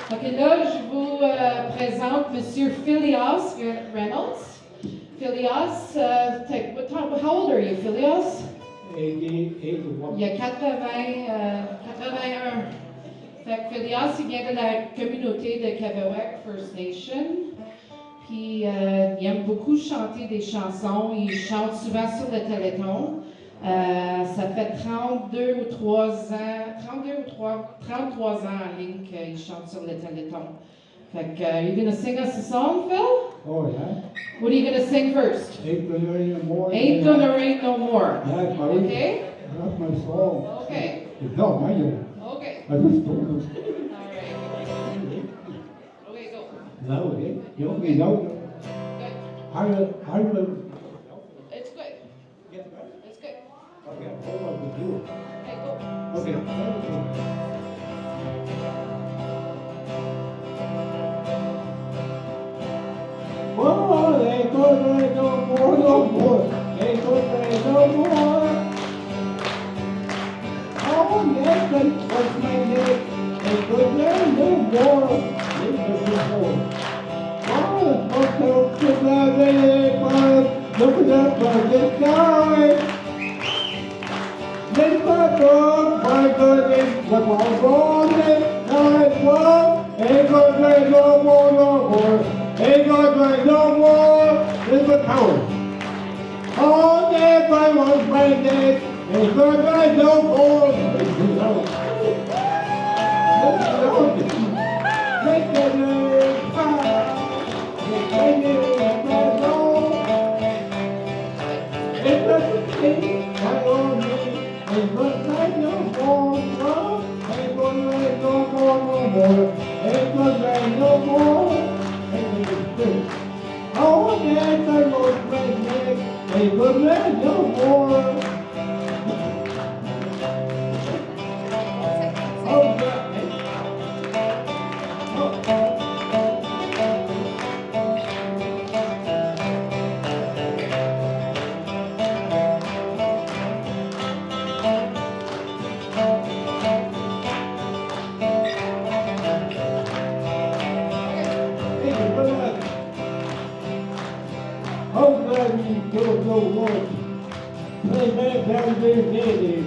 Ok, là, je vous présente Monsieur Phileas Reynolds. Phileas, how old are you, Phileas? 81. Il y a 81. Fait que Phileas, il vient de la communauté de Québec First Nation. Puis il aime beaucoup chanter des chansons. Il chante souvent sur le Téléthon. Ça fait 33 ans en ligne qu'il chante sur le Téléthon. Fait que, you gonna sing us a song, Phil? Oh, yeah. What are you gonna sing first? Ain't gonna rain no more. Ain't Gonna Rain No More. That's my, Okay? that's my song. Okay. It's not my own. Okay. I just don't know. All right. Okay, go. No, you don't get no. Good. How do It's good. get that? It's good. Okay, hold on with you. Okay, go. Okay. Oh, ain't gonna rain no more, no more. Ain't gonna rain no more. Oh, yes, that's my name. Ain't gonna rain no more. Ain't gonna rain no more. Oh, it's so glad they ain't looking up at the sky. This my dog, my goodness, what was wrong this night was. Ain't gonna rain no more, no more. Ain't gonna rain no more. This is power. All day I was branded. Ain't gonna rain no more. Make the name power. Make the name power. It's a thing I owe me. Ain't gonna rain no more. Ain't gonna rain no more, no more. Ain't gonna rain no more. Ain't gonna rain. Oh, yes, I was branded. Ain't gonna rain no more. Oh, God. Oh, God, you don't know what. Play back down there, Daddy.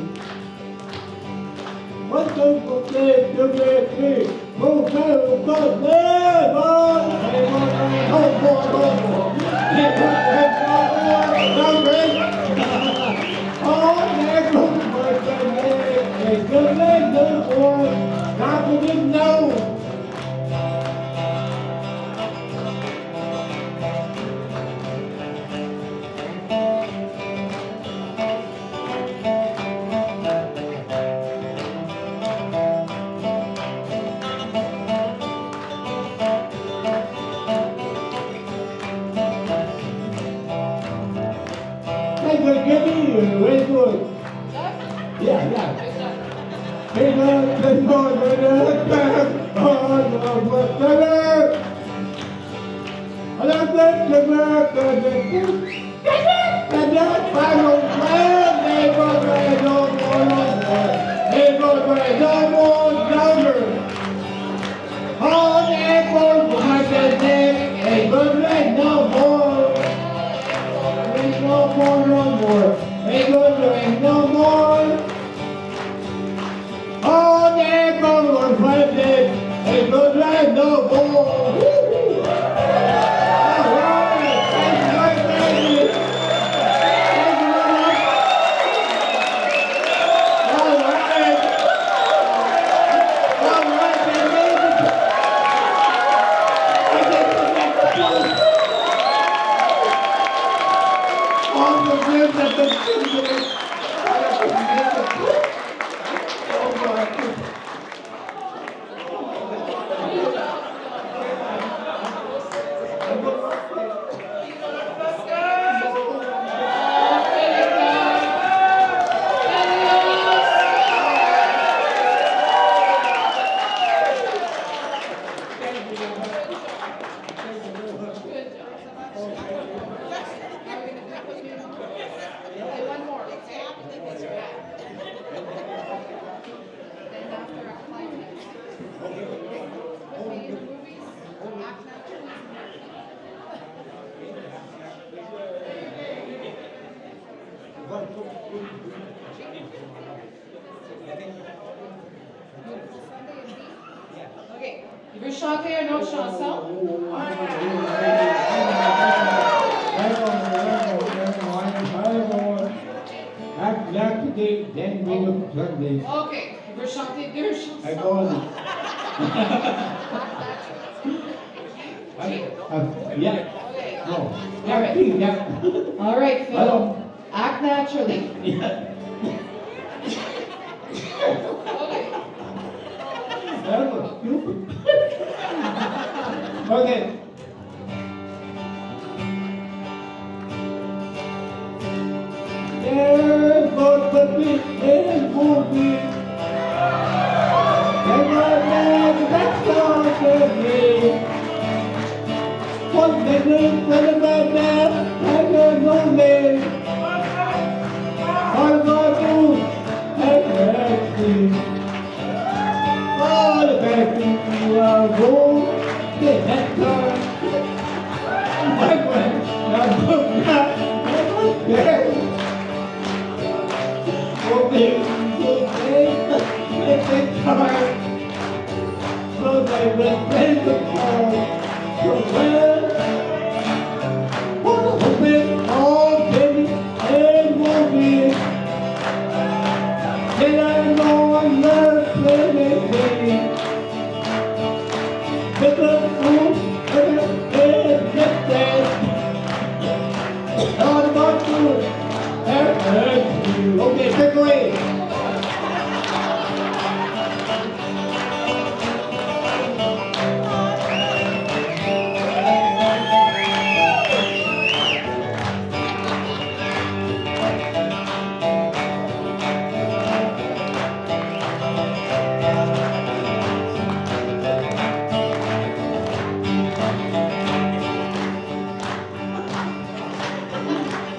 What's up for that? Come back here. Go down, go there, boy. Hey, boy, oh, boy, boy. Hey, oh, there goes my friend. Hey, good leg, good boy. Not to get no. Hey, good, give me very good. Yeah. Hey, let's go, back. Oh, no, what's that? I don't think the back, and that's why I'm glad they go back no more. They go back no more longer. All that for my business, they go back no more. Ain't no more, no more. Ain't no more. All that for my business, they go back no more. chanter une autre chanson? Ok, il veut chanter deux chansons. All right, Phil. Act naturally. Okay. There's no purpose in moving. There's no man that's on the way. One thing is about that, and there's no name. All I'm gonna do is everything. All the best things are gold. The nectar. My friend, now look back. Yes. Okay, it's a time. So they will take the call. So well, what a bit all baby and movie. Then I know I love anything. But the fool, all about you. Okay, take away.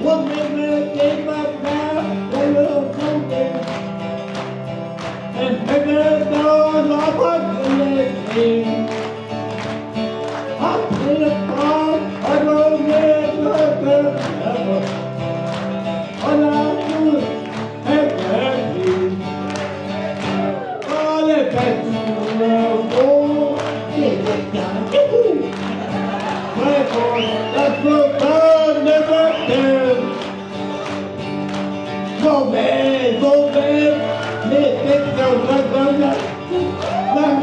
One minute gave up now, a little something. And figured those opportunities. I played a part, I don't get better ever. All I do is have happy. All the best will go, get down, yahoo! My boy, that's the God never did. Go man, let's take the weapon. Let's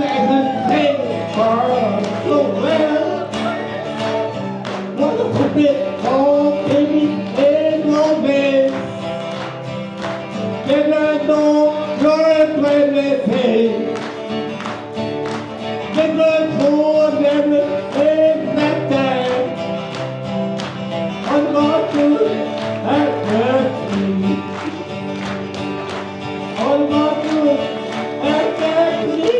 take the car. Go well. What a bit all baby and romance. Never know your anything. Never told never in that time. I'm not good at mercy. I'm not good at mercy.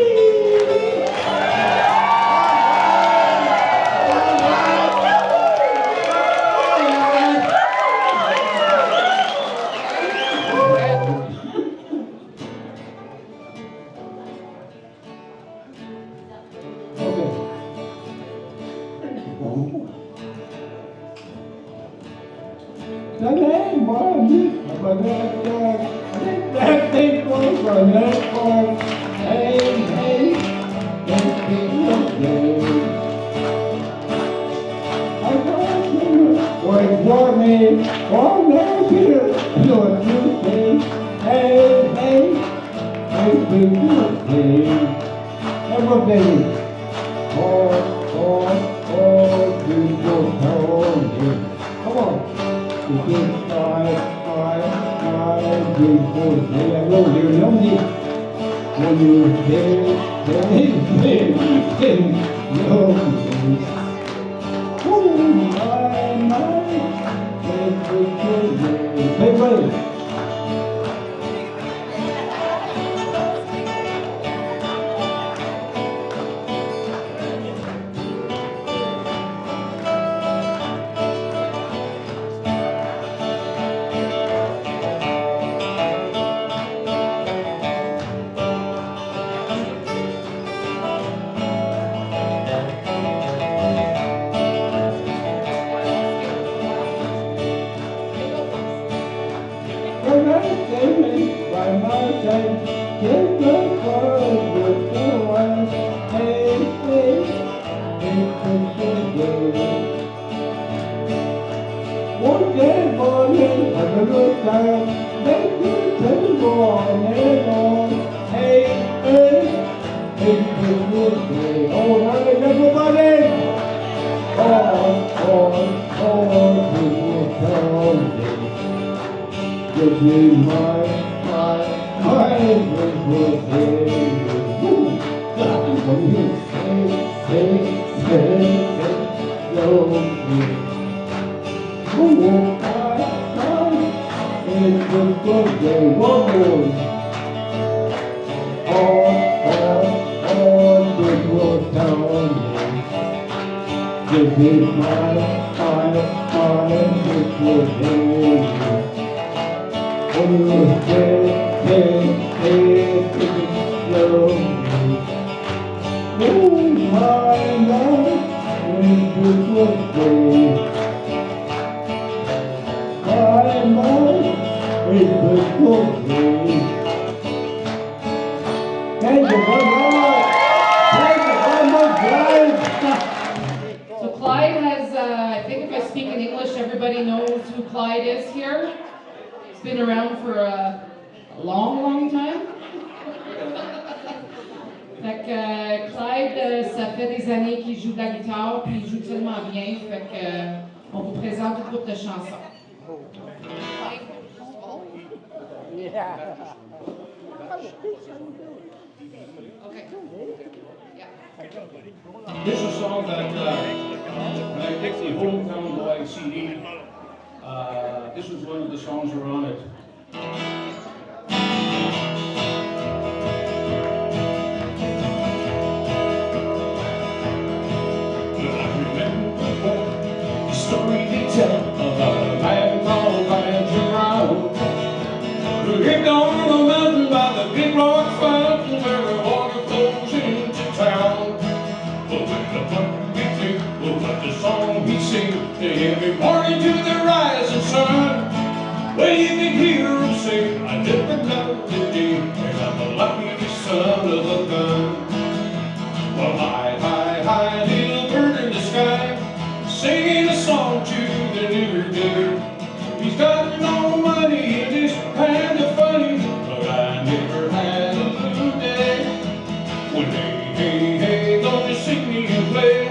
Hey, hey. a good time. Make good go on and on. Hey, hey, make a good day. All right, everybody. On, good town. This is my good day. This is my good day. Oh, my life is a good day. My life is a good day. Thank you very much. Thank you very much, guys. So Clyde has, I think if I speak in English, everybody knows who Clyde is here. He's been around for a long time. Fait que Clyde, ça fait des années qu'il joue de la guitare, puis il joue tellement bien, fait que on vous présente un groupe de chansons. Okay. Yeah. This is a song that when I picked the Hometown Boy CD, this was one of the songs that were on it. I remember the story they tell about a man called Banjo Brown, who lived on a mountain by the big rock fountain where the water flows into town. But when the puppy sing, what the song he sing every morning to the rising sun. Well, you can hear him sing, I never loved the day, and I'm the luckiest son of a gun. Well, high, little bird in the sky, singing a song to the new day. He's got no money in his kind of funny, but I never had a blue day. Well, hey, gonna sing me and play.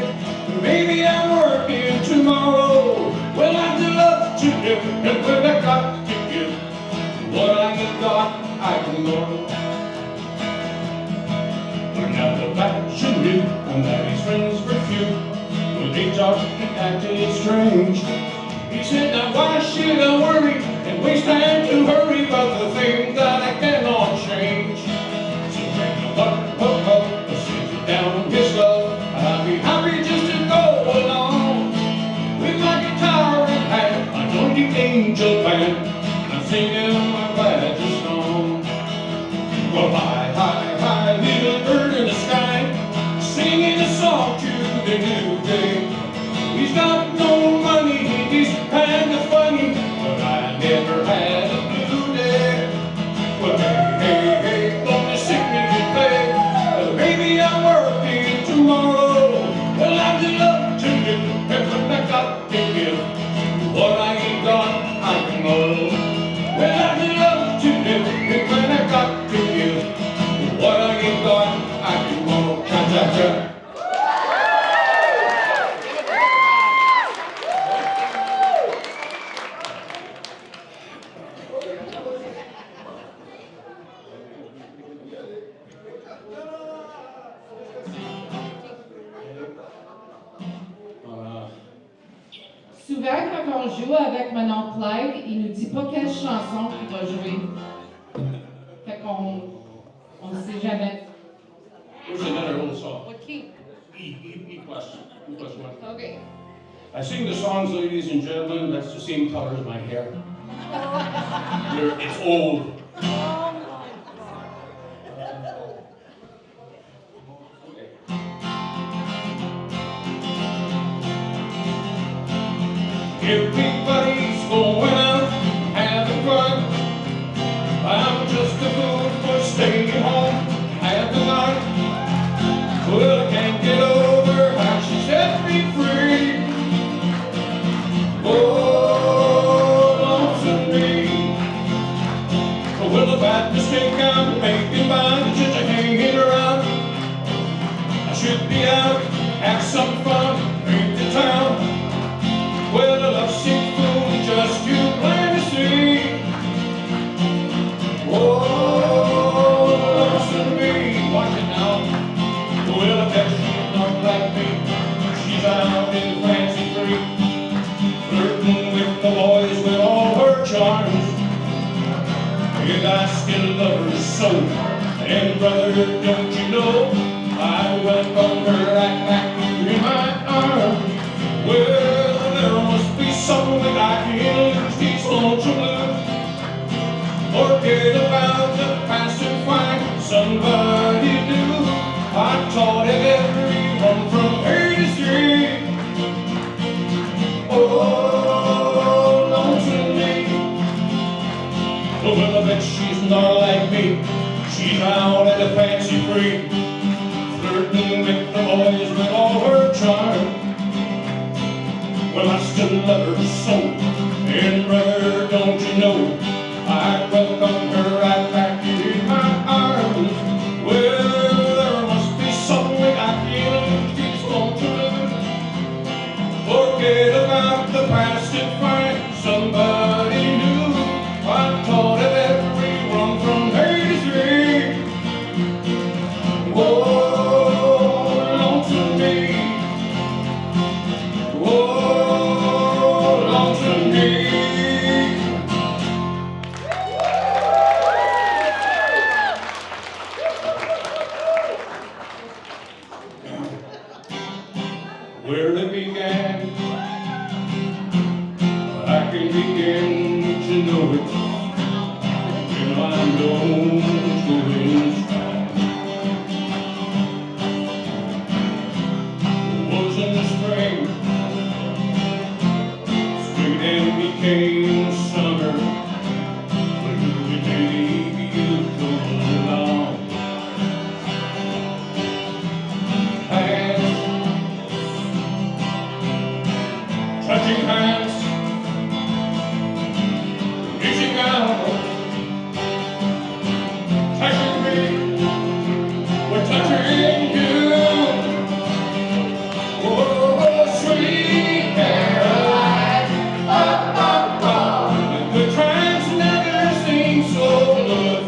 Maybe I'm working tomorrow. Well, I'd love to give, and when I got to give, what I ain't got, I can go. But now the fashion knew, and that his friends were few. When they talked, he acted strange. He said, now why should I worry and waste time to hurry about the things that I cannot change? So bring the up, send it down his love. I'll be happy just to go along. With my guitar in hand, I joined the angel band, and I'm singing my Badger song. Well, high, little bird in the sky, singing a song to the new day. He's got no money, he's kind of funny, but I never had a blue day. Well, hey, gonna sing me and play. Well, maybe I'm working tomorrow. Well, I'd love to give, and when I got to give, what I ain't got, I can know. Well, I'd love to give, and when I got to give, what I ain't got, I can know. Cha-cha-cha. Souvent, quand on joue avec mon oncle Clyde, il nous dit pas quelle chanson qu'il va jouer. Fait qu'on ne sait jamais. Here's another little song. What key? E plus one. Okay. I sing the songs, ladies and gentlemen, that's the same color as my hair. It's old. Everybody's going out, having fun. I'm just a fool for staying home, having fun. Well, I can't get over how she set me free. Oh, lonesome me. some fun, ain't the town. Well, a lovesick fool just too plain to see. Oh, lonesome me, watch it now. Well, I bet she's not like me. She's out in the fancy free, flirting with the boys with all her charms. And I still love her so. And brother, don't you know, I welcome her right back in my arms. Well, there must be some way I can lose these lonesome blues. Forget about the past and find somebody new. I taught everyone from A to Z. Oh, lonesome me. Well, I bet she's not like me. She's out at the fancy free, flirting with the boys with all her charm. Well, I still love her so, and brother, don't you know, I welcome her right back in my arms. Well, there must be some way I can lose these lonesome blues. Forget about the past and find somebody new. I'm taught of everyone from A to Z. Whoa, lonesome me. Whoa, lonesome me. Where it began, I can begin to know it. Till I'm going to inside. Was in the spring, spring then became summer. When you believe you come along, hands, touching hands, reaching out, touching me, we're touching you. Oh, sweet Caroline, the good times never seem so good.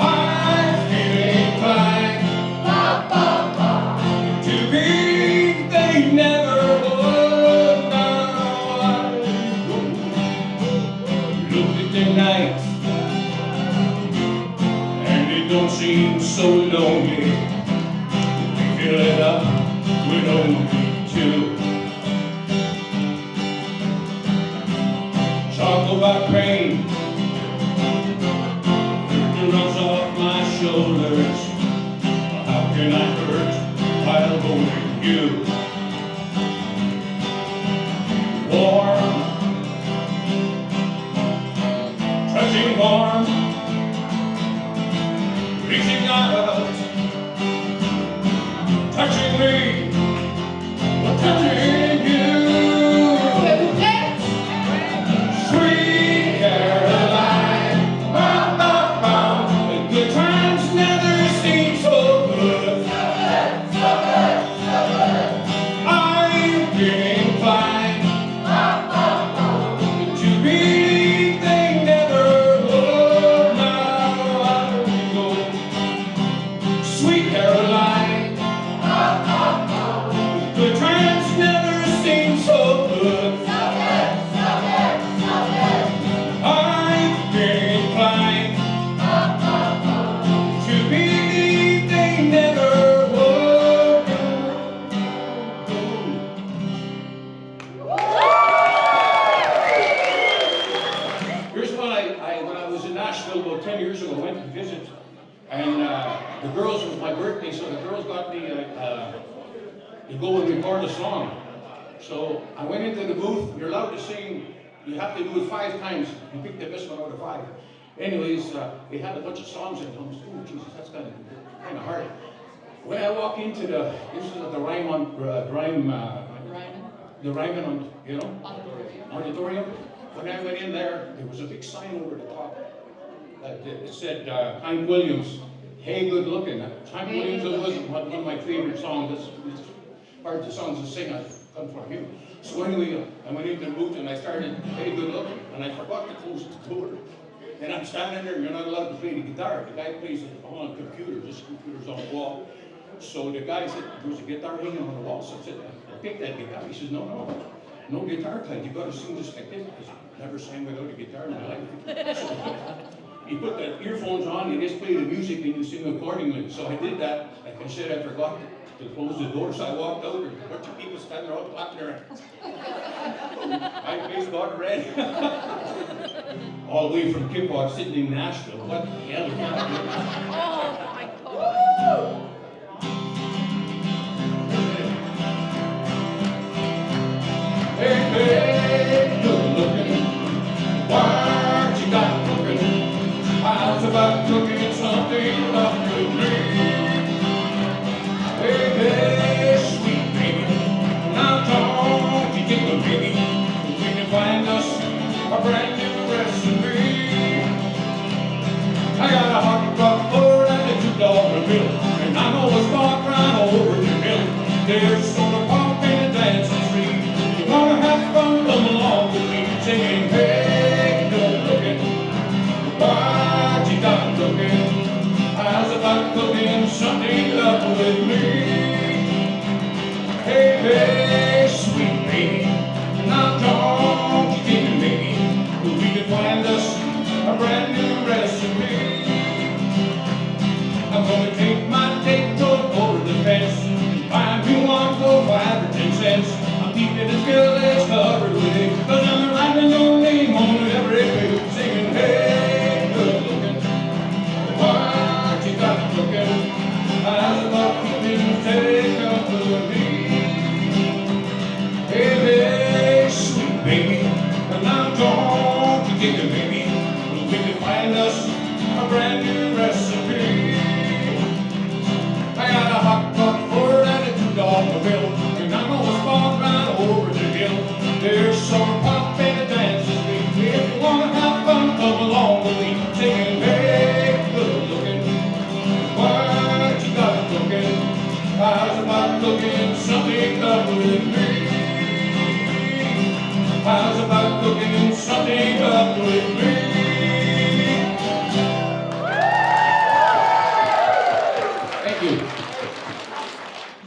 I'm feeling inclined to be they never would. Now I look at the night, and it don't seem so lonely. Fill it up with only two. Talk about pain, it runs off my shoulders. How can I hurt while holding you? Warm, touching warm, reaching out, touching me, touching you. Sweet Caroline, the good times never seem so good. I'm getting inclined to believe they never would. Now I go, sweet Caroline. Good times never seem so good. I'm getting inclined to believe they never would. Here's what when I was in Nashville about 10 years ago, went to visit, and the girls, it was my birthday, so the girls got me to go and record a song. So I went into the booth. You're allowed to sing, you have to do it 5 times. You pick the best one out of 5. Anyways, they had a bunch of songs in it. I was, oh Jesus, that's kind of hard. When I walk into the Ryman, you know, auditorium. When I went in there, there was a big sign over the top that it said, I'm Williams. Hey Good Looking. Time Williams was one of my favorite songs. It's part of the songs to sing. I come from him. So anyway, I went into the booth and I started Hey Good Looking, and I forgot to close the door. And I'm standing there, and you're not allowed to play the guitar. The guy plays it on a computer, just computers on the wall. So the guy said, there's a guitar hanging on the wall. So I said, I'll take that guitar. He says, no guitar playing. You got to sing just like this. I said, never sang without a guitar in my life. So you put the earphones on, you just play the music, and you sing accordingly. So I did that. Like I said, I forgot to close the door, so I walked out, and a bunch of people standing there all clapping their hands. My face got red. All the way from Kippax, sitting in Nashville. What the hell is that? Oh my God. Hey, hey, good looking. What you got cooking? How's about cooking something up with me? Hey, hey, sweet baby. Now don't you think of baby? We can find us a brand new recipe. I got a hot dog board and a $2 bill, and I'm always walking around over the hill. There's sort of pop and dancing free. You wanna have fun? Come along with me, singing, hey, good looking. What you got cooking? How's about cooking something up with me? Hey, hey, sweet baby. Now don't you think maybe we could find us a brand new recipe? I'm gonna take my date coat over the fence, find me one for 5 or 10 cents. I'm keeping this girl that's covered with it, 'cause I'm writing your name on every page, singing, hey, good looking. What you got cooking? How's about keeping take up with me? Hey, hey, sweet baby. And now don't you think it maybe we can find us a brand new recipe? I got a hot dog for and a $2 bill, and I'm always walking around over the hill. There's some pop and a dancing street. If you wanna have fun, come along with me, singing, hey, good looking. What you got cooking? How's about cooking something up with me? How's about cooking something up with me? Thank you.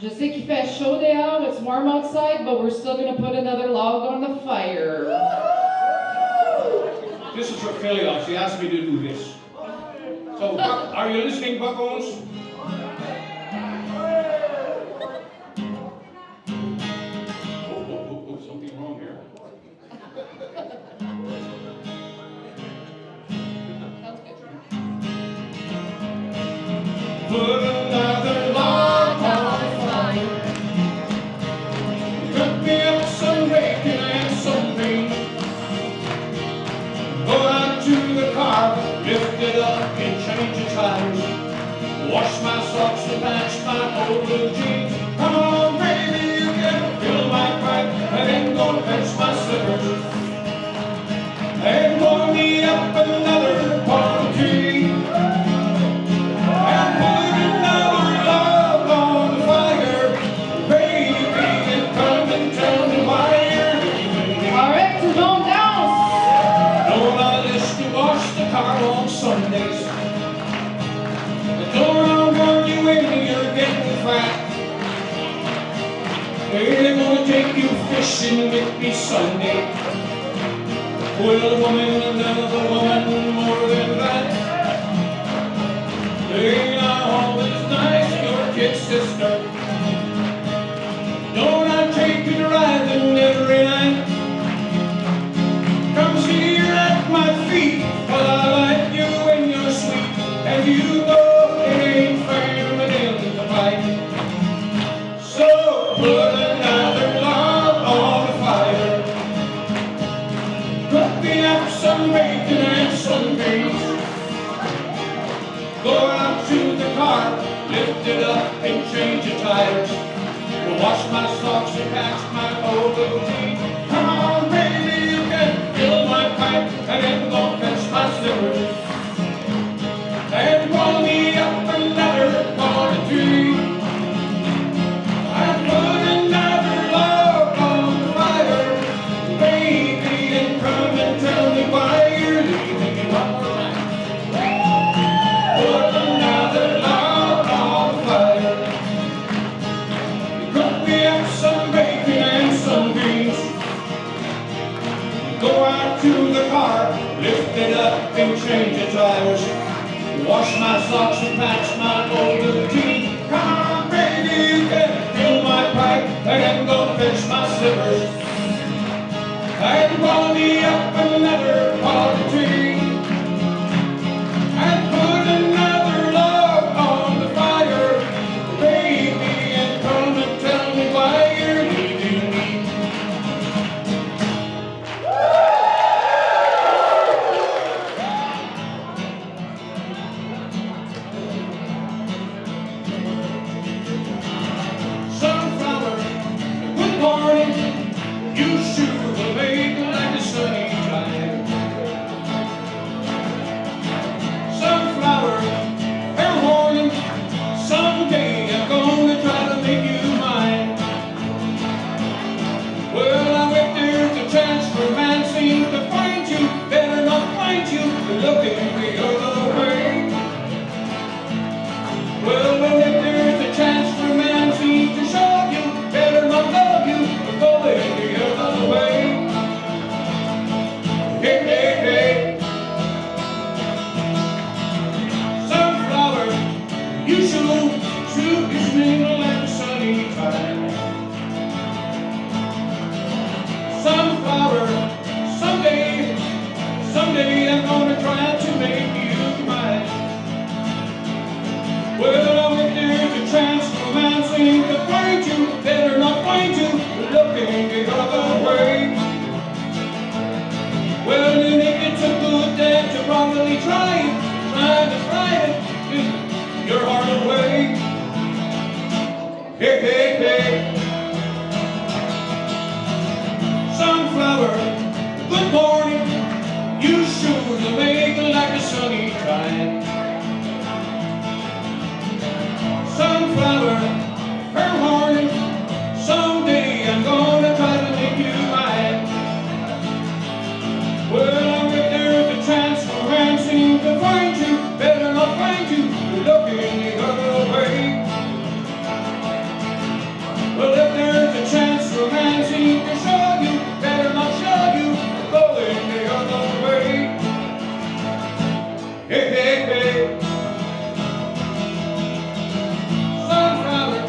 Je sais qu'il fait chaud dehors, it's warm outside, but we're still going to put another log on the fire. This is for Philly. She asked me to do this. So, are you listening, Buckos? Oh, something wrong here. Put another log on the fire. Cook me up some bacon and some beans. Go out to the car, lift it up and change the tires. Wash my socks and patch my old blue jeans. Come on, baby, you can fill my pipe. I ain't gonna fetch my slippers. And pour me up another party. And put another log on the fire. Baby, and come and tell me why you're leaving me. All right, tout le monde danse. Don't I list to wash the car on Sundays? Don't I warn you when you're getting fat? They're gonna take you fishing with me Sunday. Will a woman love a woman more than that? They're not always nice, your kid sister. Don't I take you driving every night? Come here at my feet, 'cause I like you when you're sweet, and you know it ain't fair but in the fight. So put another log on the fire. Cook me up some bacon and some beans. Go out to the car, lift it up and change the tires. Wash my socks and patch my old blue jeans. Come on, baby, you can fill my pipe, and then go fetch my slippers. And roll me up and wash my socks and patch my old blue jeans. Come on, baby, you can fill my pipe, and I'm gonna fetch my slippers. I'm gonna be up another party tree, and put another log on the fire, baby, and come and tell me why you're leaving me. Sunflower, good morning, you sure will make like a sunny time. Sunflower, fair warning, someday I'm gonna try to make you mine. Well, I went there's a chance for man seems to find you, better not find you looking the other way. Well, I went there's a chance for man seems to show you, better not love you going the other way. Hey, hey, hey. Sunflower, you should be smiling like a sunny time. Sunflower, someday I'm gonna try to make you mine. Well, I went there's a chance for man seems to find you, better not find you looking the other way. Well, and if it's a good day to probably try it your heart away. Hey, hey, hey. Sunflower, good morning, you sure to make like a sunny time. Sunflower, fair warning, someday I'm gonna try to make you mine. Well, if there's a chance for man seems to find you, better not find you looking the other way. Well, if there's a chance for man seems to show you, better not show you going the other way. Hey, hey, hey. Sunflower.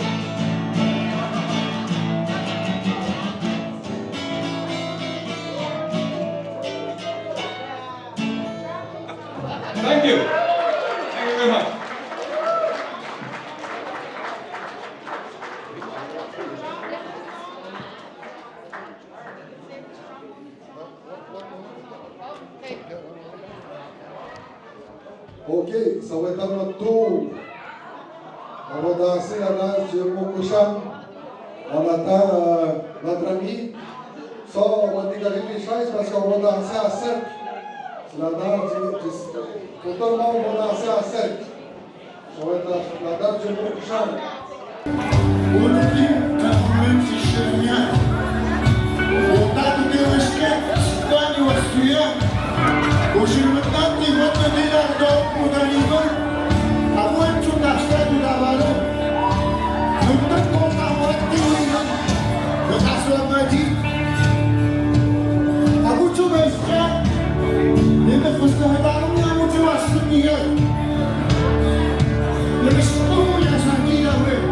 Thank you. Thank you very much. OK, ça va être à notre tour. On va danser la danse du Mokushan. On attend notre ami. Ça, on va dégager les chaises parce qu'on va danser à 7. C'est la danse pour tout le monde, on va danser à 7. Ça va être la danse du Mokushan. Hoje não está de volta de dar por dali, a muito da fé do Navarro. Não está com a morte de ninguém. Eu faço a magia. A muito mais fé. E me custa dar uma muito a sumir. Eu estou muito a sangue a ver.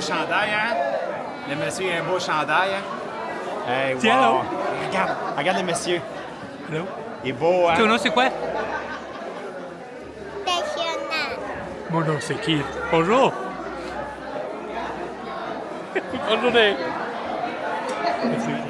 chandail, hein? Le monsieur a un beau chandail, hein? Hey, wow. Tiens, là. Regarde le monsieur. Allô? Il est beau, hein? Ton nom, c'est quoi? Passionnant. Mon nom, c'est Keith. Bonjour. Bonne journée. Merci. Hey!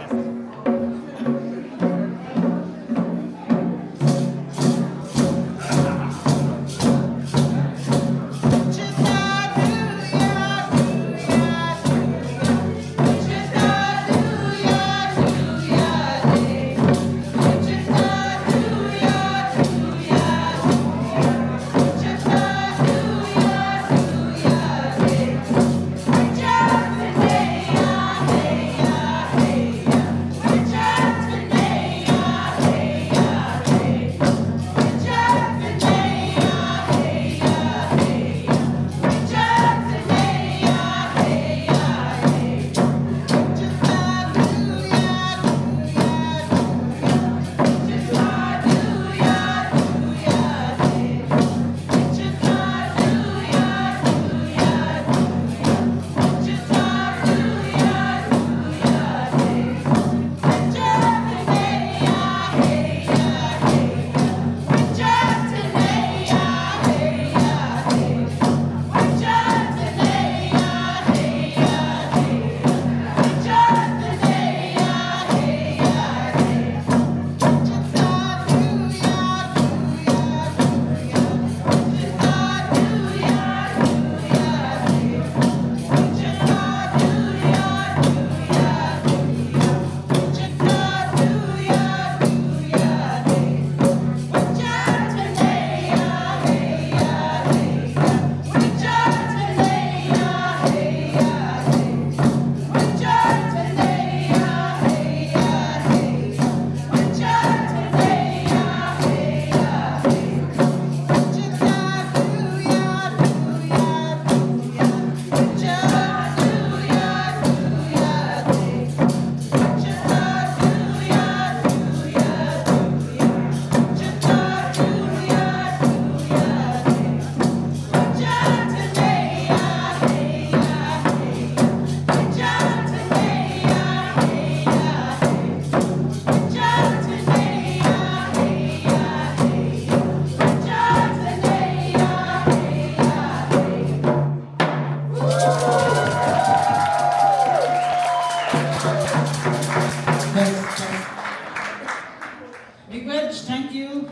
Miigwech, thank you.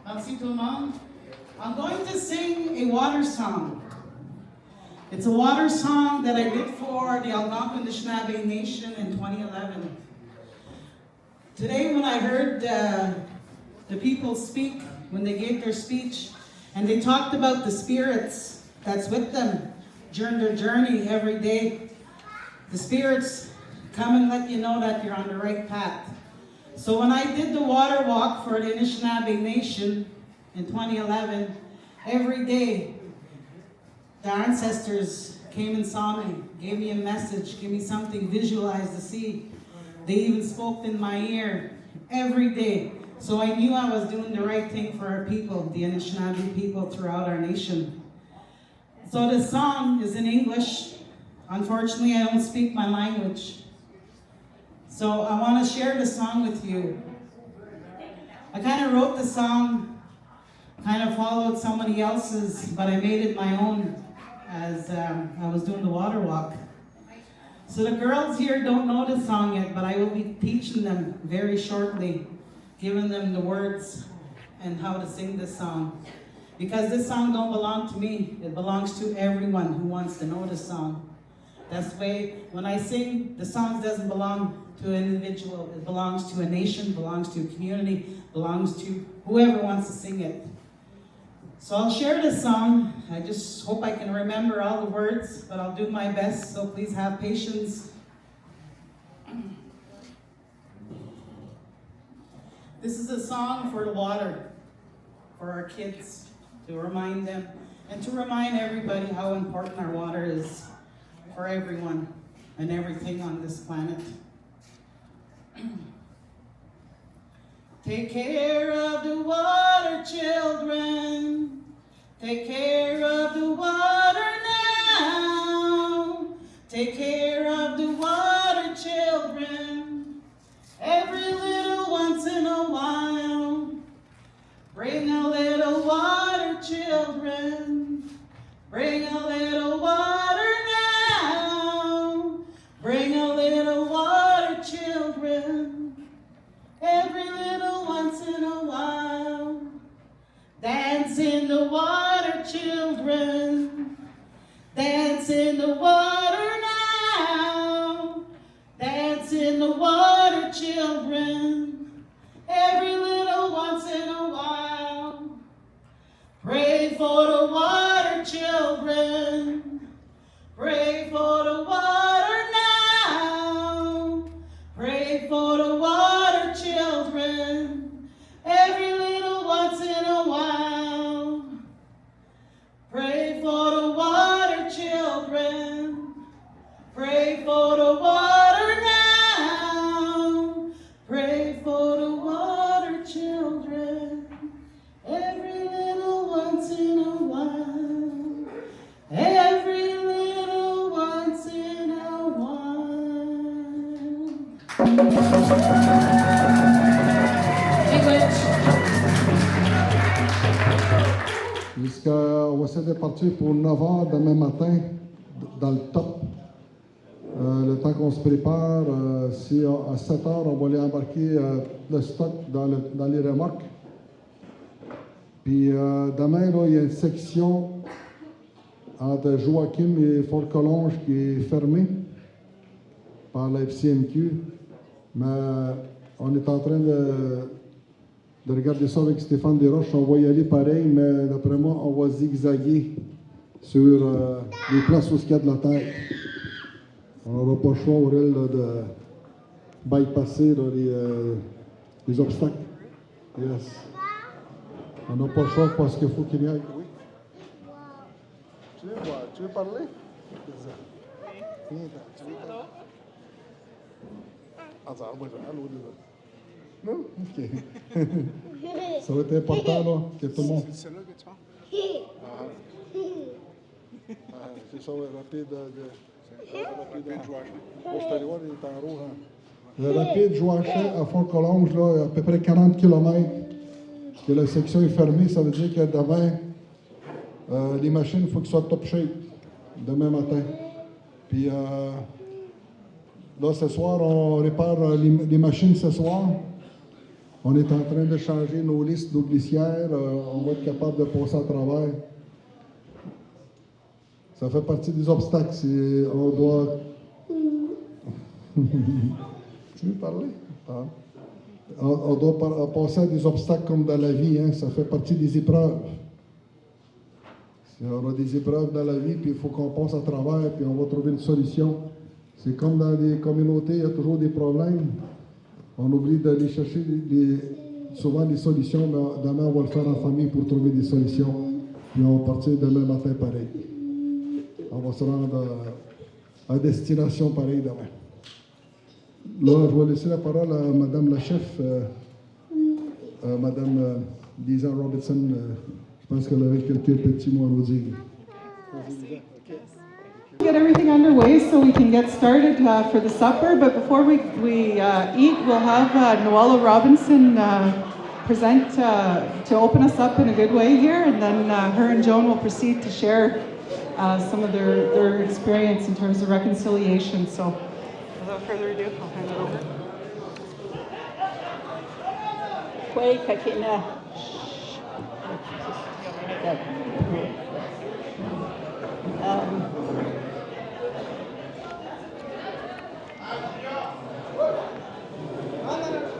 Merci tout le monde. I'm going to sing a water song. It's a water song that I did for the Algonquin Nation in 2011. Today when I heard the people speak, when they gave their speech, and they talked about the spirits that's with them during their journey every day, the spirits come and let you know that you're on the right path. So when I did the water walk for the Anishinaabe Nation in 2011, every day the ancestors came and saw me, gave me a message, gave me something visualized to see. They even spoke in my ear every day. So I knew I was doing the right thing for our people, the Anishinaabe people throughout our nation. So the song is in English. Unfortunately, I don't speak my language. So I want to share the song with you. I kind of wrote the song, kind of followed somebody else's, but I made it my own as I was doing the water walk. So the girls here don't know the song yet, but I will be teaching them very shortly, giving them the words and how to sing this song. Because this song don't belong to me, it belongs to everyone who wants to know the song. That's the way, when I sing, the song doesn't belong to an individual. It belongs to a nation, belongs to a community, belongs to whoever wants to sing it. So I'll share this song. I just hope I can remember all the words, but I'll do my best, so please have patience. This is a song for the water, for our kids, to remind them, and to remind everybody how important our water is for everyone and everything on this planet. Take care of the water, children. Take care of the water now. Take care of the water, children. Every little once in a while. Bring a little water, children. Bring a little water now. Bring a little water, children. Every little once in a while. Dance in the water, children. Dance in the water now. Dance in the water, children. Every little once in a while. Pray for the water, children. Pray for the water now. Pray for the water, children. Every little once in a while. Pray for the water, children. Pray for the water now. Pray for the water, children. Every little once in a while. Every little once in a while. On va essayer de partir pour 9 heures demain matin, dans le top. Le temps qu'on se prépare, si à 7 heures, on va aller embarquer le stock dans les remorques. Puis demain, là, il y a une section entre Joachim et Fort-Collonges qui est fermée par la FCMQ. Mais on est en train de regarder ça avec Stéphane Desroches. On va y aller pareil, mais d'après moi, on va zigzaguer sur les places où il y a de la terre. On n'aura pas le choix, Aurel, là, de bypasser là, les obstacles. Yes. On n'a pas le choix parce qu'il faut qu'il y aille. Oui. Tu veux parler? Non? OK. Ça va être important, là, que tout le monde... C'est là que tu parles? C'est ça, rapide Joachim. Le rapide Joachim à Fort-Collonges, là, à peu près 40 km. Que la section est fermée, ça veut dire que demain, les machines, il faut qu'elles soient top shape demain matin. Puis Là, ce soir, on répare les machines ce soir. On est en train de changer nos listes d'eau glissière. On va être capable de passer à travers. Ça fait partie des obstacles. On doit... Tu veux parler? Ah. On doit passer à des obstacles comme dans la vie. Hein? Ça fait partie des épreuves. Il y aura des épreuves dans la vie, puis il faut qu'on passe à travers, puis on va trouver une solution. C'est comme dans des communautés, il y a toujours des problèmes. On oublie d'aller chercher souvent des solutions, mais demain on va le faire en famille pour trouver des solutions. Puis on va partir demain matin pareil. On va se rendre à destination pareil demain. Là, je vais laisser la parole à Madame la chef, Madame Lisa Robertson. Je pense qu'elle avait quelques petits mots à nous dire. Get everything underway so we can get started for the supper, but before we eat, we'll have Noella Robinson present to open us up in a good way here, and then her and Joan will proceed to share some of their experience in terms of reconciliation. So without further ado, I'll hand it over.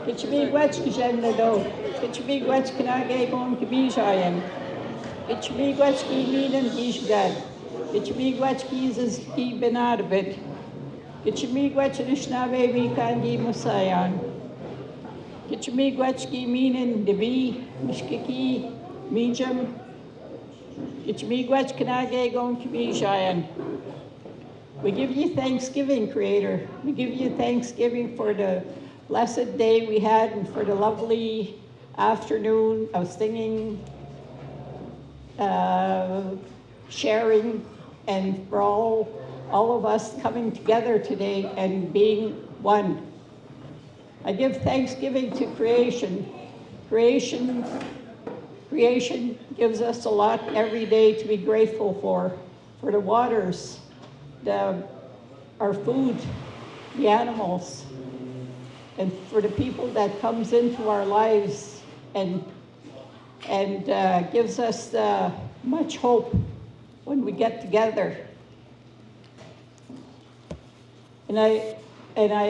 Get your big watch, because I'm the dog. Get your big watch, can I get on to be shy? Get your big watch, keep me and he's dead. Get your big watch, keys keep been out of it. Get your big watch, and it's not baby, can't give Messiah. Get your big watch, keep me and the bee, Mishkiki, medium. Get your big watch, can I get on to be shy? We give you thanksgiving, Creator. We give you thanksgiving for the blessed day we had and for the lovely afternoon of singing, sharing, and for all of us coming together today and being one. I give thanksgiving to creation. Creation gives us a lot every day to be grateful for the waters, our food, the animals, and for the people that comes into our lives and gives us much hope when we get together. And I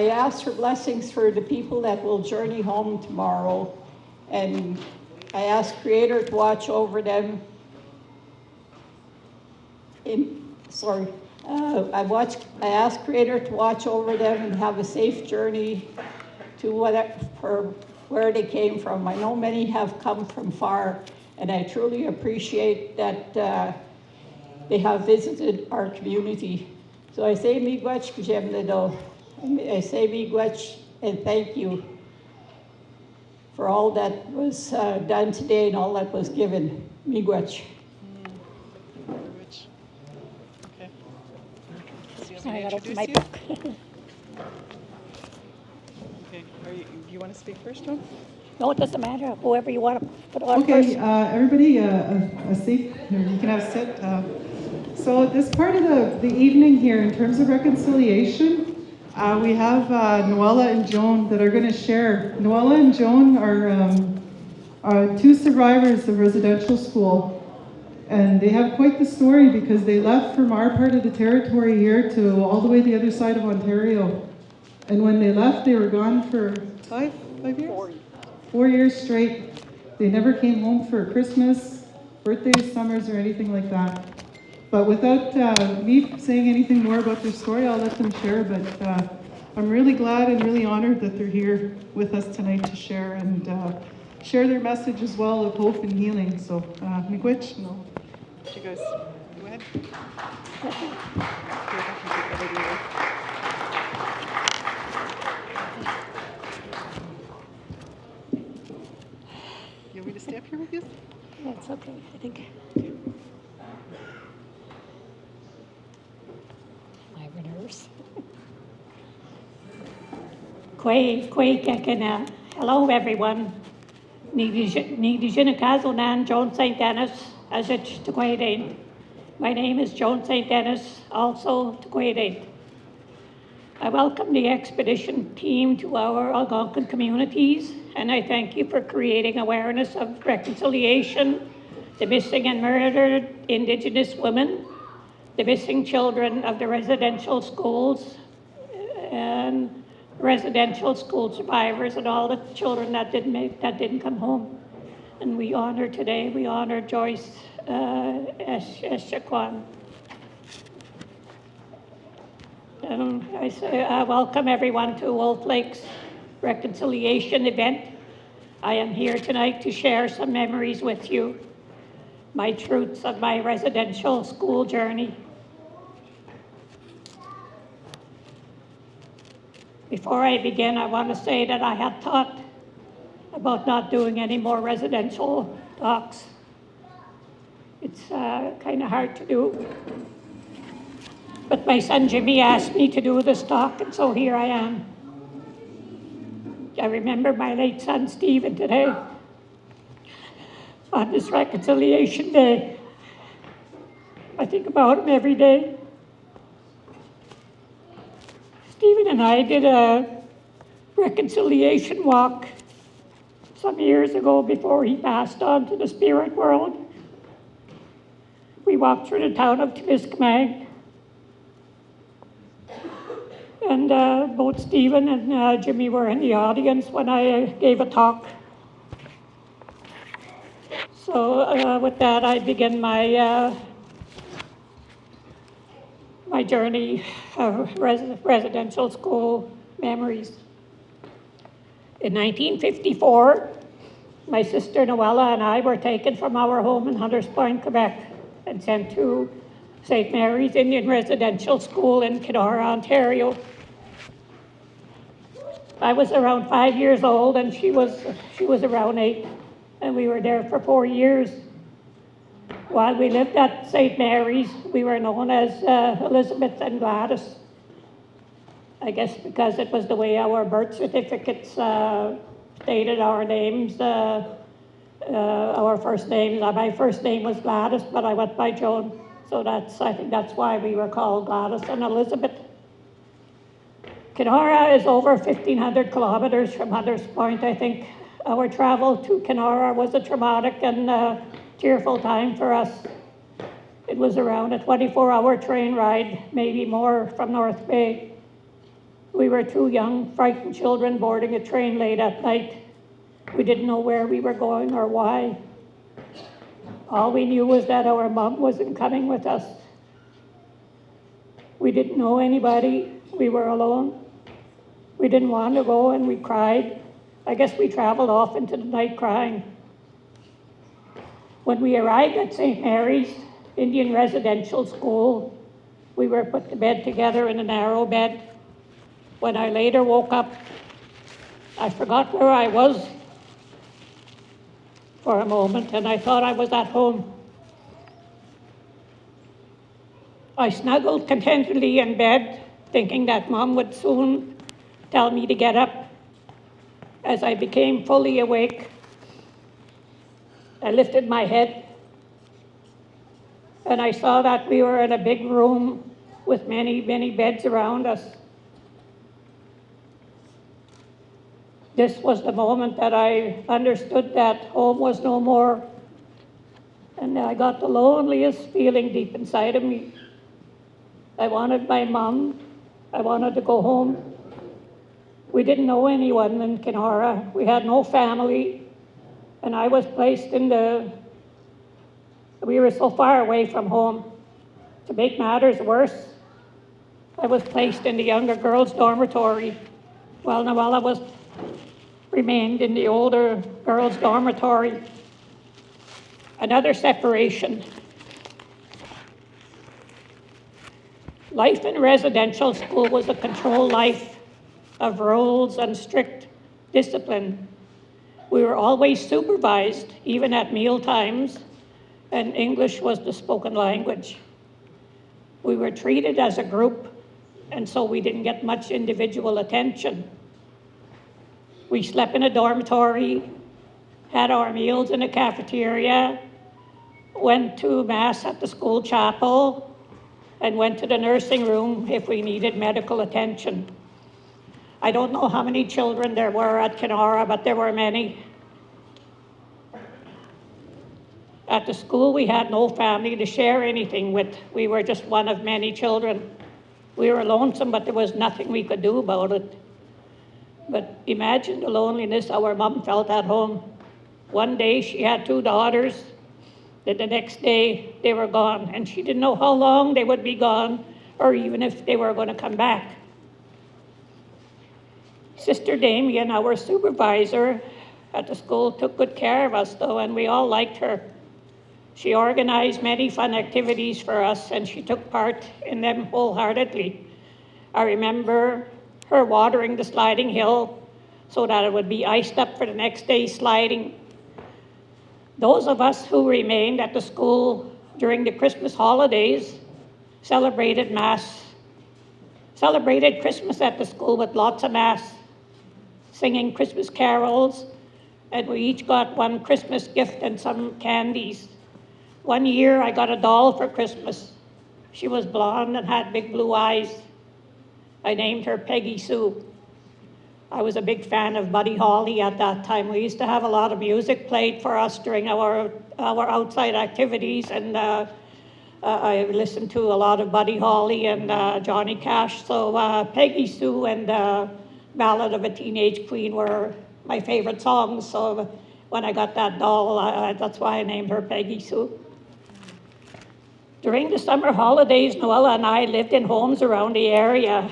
ask for blessings for the people that will journey home tomorrow, and I ask Creator to watch over them. I ask Creator to watch over them and have a safe journey to where they came from. I know many have come from far, and I truly appreciate that they have visited our community. So I say miigwech k'jem. I say miigwech and thank you for all that was done today and all that was given. Miigwech. Okay. I gotta open my you? book. Okay. Do you want to speak first, Joan? No, it doesn't matter. Whoever you want to put on Okay, first. everybody, a seat. You can have a sit. So this part of the evening here, in terms of reconciliation, we have Noella and Joan that are going to share. Noella and Joan are two survivors of residential school. And they have quite the story because they left from our part of the territory here to all the way the other side of Ontario. And when they left, they were gone for five years? 4 years straight. They never came home for Christmas, birthdays, summers, or anything like that. But without me saying anything more about their story, I'll let them share. But I'm really glad and really honored that they're here with us tonight to share and share their message as well of hope and healing. So, miigwech, no. You guys, go ahead. You want me to stay up here with you? That's okay, I think. My nerves. Hello, everyone. Joan St. Dennis, my name is Joan St. Dennis, also to Quaidate. I welcome the expedition team to our Algonquin communities, and I thank you for creating awareness of reconciliation, the missing and murdered Indigenous women, the missing children of the residential schools, and residential school survivors, and all the children that didn't come home. And we honor Joyce Eschequan. I welcome everyone to Wolf Lake's reconciliation event. I am here tonight to share some memories with you, my truths of my residential school journey. Before I begin, I want to say that I had thought about not doing any more residential talks. It's kind of hard to do. But my son Jimmy asked me to do this talk, and so here I am. I remember my late son Stephen today on this Reconciliation Day. I think about him every day. Stephen and I did a reconciliation walk some years ago before he passed on to the spirit world. We walked through the town of Timiskaming, and both Stephen and Jimmy were in the audience when I gave a talk. So with that, I begin my my journey of residential school memories. In 1954, my sister Noella and I were taken from our home in Hunters Point, Quebec, and sent to St. Mary's Indian Residential School in Kenora, Ontario. I was around 5 years old, and she was around 8, and we were there for 4 years. While we lived at St. Mary's, we were known as Elizabeth and Gladys. I guess because it was the way our birth certificates stated our names, our first names. My first name was Gladys, but I went by Joan. So I think that's why we were called Gladys and Elizabeth. Kenora is over 1,500 kilometers from Hunters Point. I think our travel to Kenora was a traumatic and tearful time for us. It was around a 24-hour train ride, maybe more, from North Bay. We were two young, frightened children boarding a train late at night. We didn't know where we were going or why. All we knew was that our mom wasn't coming with us. We didn't know anybody. We were alone. We didn't want to go, and we cried. I guess we traveled off into the night crying. When we arrived at St. Mary's Indian Residential School, we were put to bed together in a narrow bed. When I later woke up, I forgot where I was for a moment, and I thought I was at home. I snuggled contentedly in bed, thinking that Mom would soon tell me to get up. As I became fully awake, I lifted my head, and I saw that we were in a big room with many, many beds around us. This was the moment that I understood that home was no more, and I got the loneliest feeling deep inside of me. I wanted my mom. I wanted to go home. We didn't know anyone in Kenora. We had no family, and I was placed we were so far away from home. To make matters worse, I was placed in the younger girls' dormitory, while Noella remained in the older girls' dormitory. Another separation. Life in residential school was a controlled life of rules and strict discipline. We were always supervised, even at meal times, and English was the spoken language. We were treated as a group, and so we didn't get much individual attention. We slept in a dormitory, had our meals in a cafeteria, went to Mass at the school chapel, and went to the nursing room if we needed medical attention. I don't know how many children there were at Kenora, but there were many. At the school, we had no family to share anything with. We were just one of many children. We were lonesome, but there was nothing we could do about it. But imagine the loneliness our mom felt at home. One day she had 2 daughters, then the next day they were gone, and she didn't know how long they would be gone, or even if they were going to come back. Sister Damien, our supervisor at the school, took good care of us though, and we all liked her. She organized many fun activities for us, and she took part in them wholeheartedly. I remember her watering the sliding hill so that it would be iced up for the next day's sliding. Those of us who remained at the school during the Christmas holidays celebrated Christmas at the school with lots of mass, singing Christmas carols, and we each got one Christmas gift and some candies. One year I got a doll for Christmas. She was blonde and had big blue eyes. I named her Peggy Sue. I was a big fan of Buddy Holly at that time. We used to have a lot of music played for us during our outside activities, and I listened to a lot of Buddy Holly and Johnny Cash. So Peggy Sue and Ballad of a Teenage Queen were my favorite songs. So when I got that doll, that's why I named her Peggy Sue. During the summer holidays, Noella and I lived in homes around the area.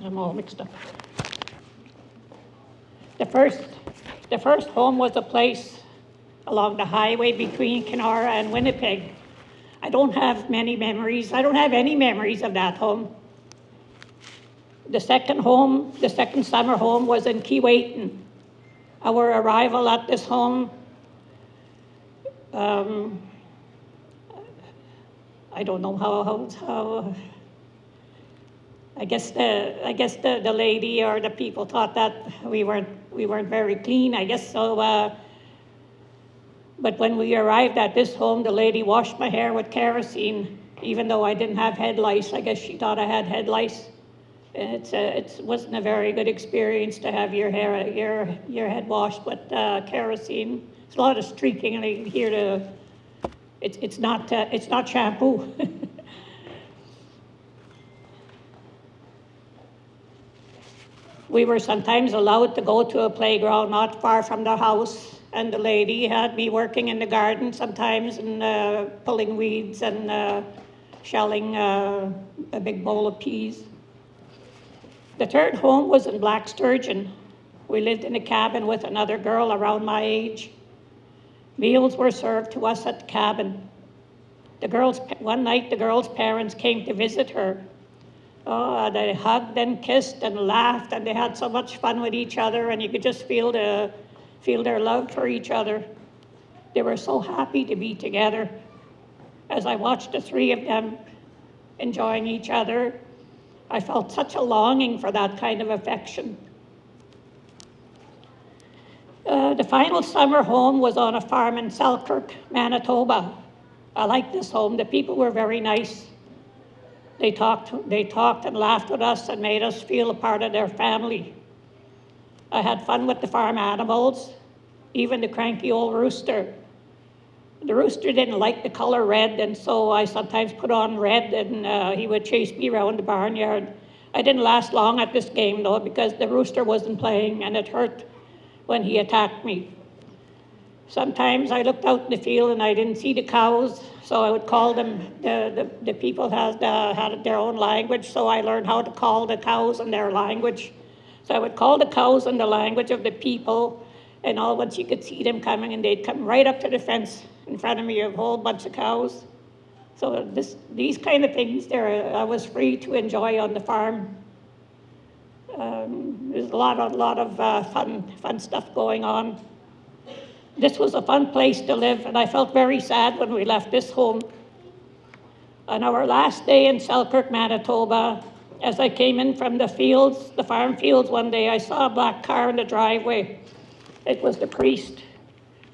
I'm all mixed up. The first home was a place along the highway between Kenora and Winnipeg. I don't have many memories. I don't have any memories of that home. The second summer home was in Keewatin. Our arrival at this home, I don't know how. I guess the lady or the people thought that we weren't very clean, I guess so. But when we arrived at this home, the lady washed my hair with kerosene, even though I didn't have head lice. I guess she thought I had head lice. It wasn't a very good experience to have your head washed with kerosene. It's a lot of streaking, and I can hear it's not shampoo. We were sometimes allowed to go to a playground not far from the house, and the lady had me working in the garden sometimes and pulling weeds and shelling a big bowl of peas. The third home was in Black Sturgeon. We lived in a cabin with another girl around my age. Meals were served to us at the cabin. One night, the girl's parents came to visit her. Oh, they hugged and kissed and laughed, and they had so much fun with each other, and you could just feel their love for each other. They were so happy to be together. As I watched the three of them enjoying each other, I felt such a longing for that kind of affection. The final summer home was on a farm in Selkirk, Manitoba. I liked this home. The people were very nice. They talked and laughed with us and made us feel a part of their family. I had fun with the farm animals, even the cranky old rooster. The rooster didn't like the color red, and so I sometimes put on red, and he would chase me around the barnyard. I didn't last long at this game, though, because the rooster wasn't playing, and it hurt when he attacked me. Sometimes I looked out in the field and I didn't see the cows, so I would call them. The people had their own language, so I learned how to call the cows in their language. So I would call the cows in the language of the people, and all once you could see them coming, and they'd come right up to the fence in front of me, a whole bunch of cows. So these kind of things I was free to enjoy on the farm. There's a lot of fun stuff going on. This was a fun place to live, and I felt very sad when we left this home. On our last day in Selkirk, Manitoba, as I came in from the farm fields one day, I saw a black car in the driveway. It was the priest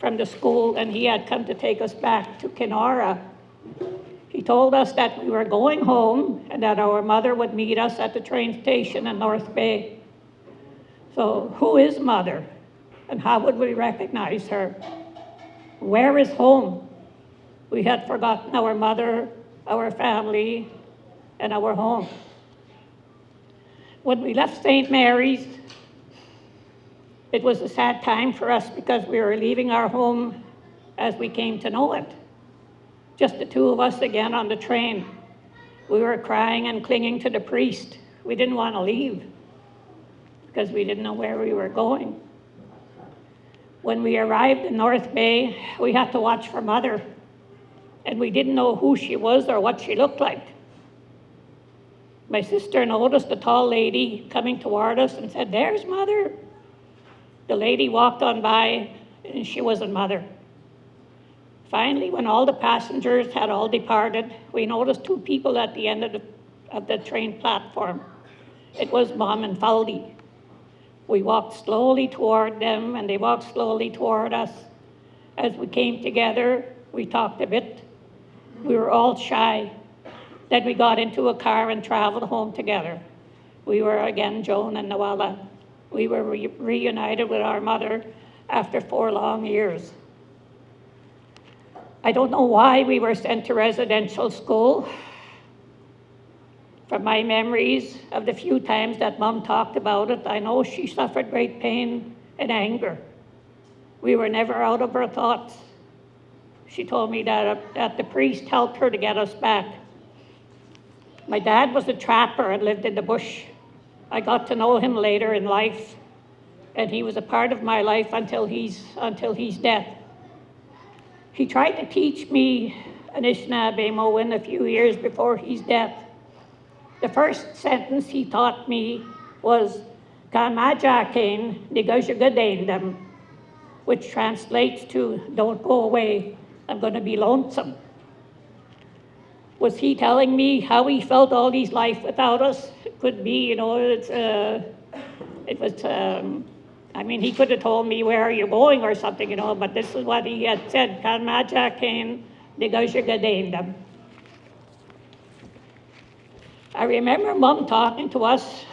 from the school, and he had come to take us back to Kenora. He told us that we were going home and that our mother would meet us at the train station in North Bay. So who is Mother, and how would we recognize her? Where is home? We had forgotten our mother, our family, and our home. When we left St. Mary's, it was a sad time for us because we were leaving our home as we came to know it. Just the two of us again on the train. We were crying and clinging to the priest. We didn't want to leave because we didn't know where we were going. When we arrived in North Bay, we had to watch for Mother, and we didn't know who she was or what she looked like. My sister noticed a tall lady coming toward us and said, "There's Mother." The lady walked on by, and she wasn't Mother. Finally, when all the passengers had all departed, we noticed two people at the end of the train platform. It was Mom and Faldy. We walked slowly toward them, and they walked slowly toward us. As we came together, we talked a bit. We were all shy. Then we got into a car and traveled home together. We were again Joan and Noella. We were reunited with our mother after 4 long years. I don't know why we were sent to residential school. From my memories of the few times that Mom talked about it, I know she suffered great pain and anger. We were never out of her thoughts. She told me that the priest helped her to get us back. My dad was a trapper and lived in the bush. I got to know him later in life, and he was a part of my life until his death. He tried to teach me Anishinaabe a few years before his death. The first sentence he taught me was, "Kan majakin nigajagadeindam," which translates to, "Don't go away, I'm going to be lonesome." Was he telling me how he felt all his life without us? It could be, he could have told me, "Where are you going?" or something, but this is what he had said, "Kan majakin nigajagadeindam." I remember Mom talking to us.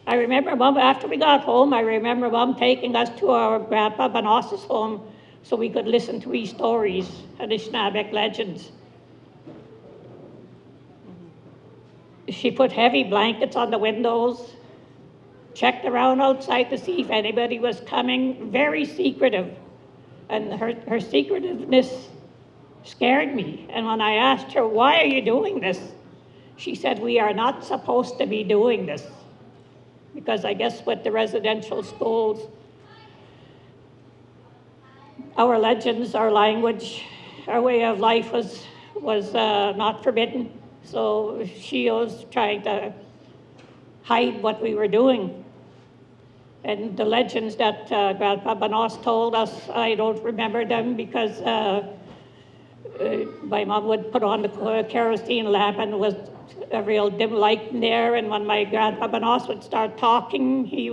I remember Mom, after we got home, I remember Mom taking us to our Grandpa Banos's home so we could listen to his stories, Anishinaabe legends. She put heavy blankets on the windows, checked around outside to see if anybody was coming, very secretive. And her secretiveness scared me. And when I asked her, "Why are you doing this?" she said, "We are not supposed to be doing this." Because I guess with the residential schools, our legends, our language, our way of life was not forbidden. So she was trying to hide what we were doing. And the legends that Grandpa Banos told us, I don't remember them because my mom would put on the kerosene lamp and it was a real dim light in there. And when my Grandpa Banos would start talking, he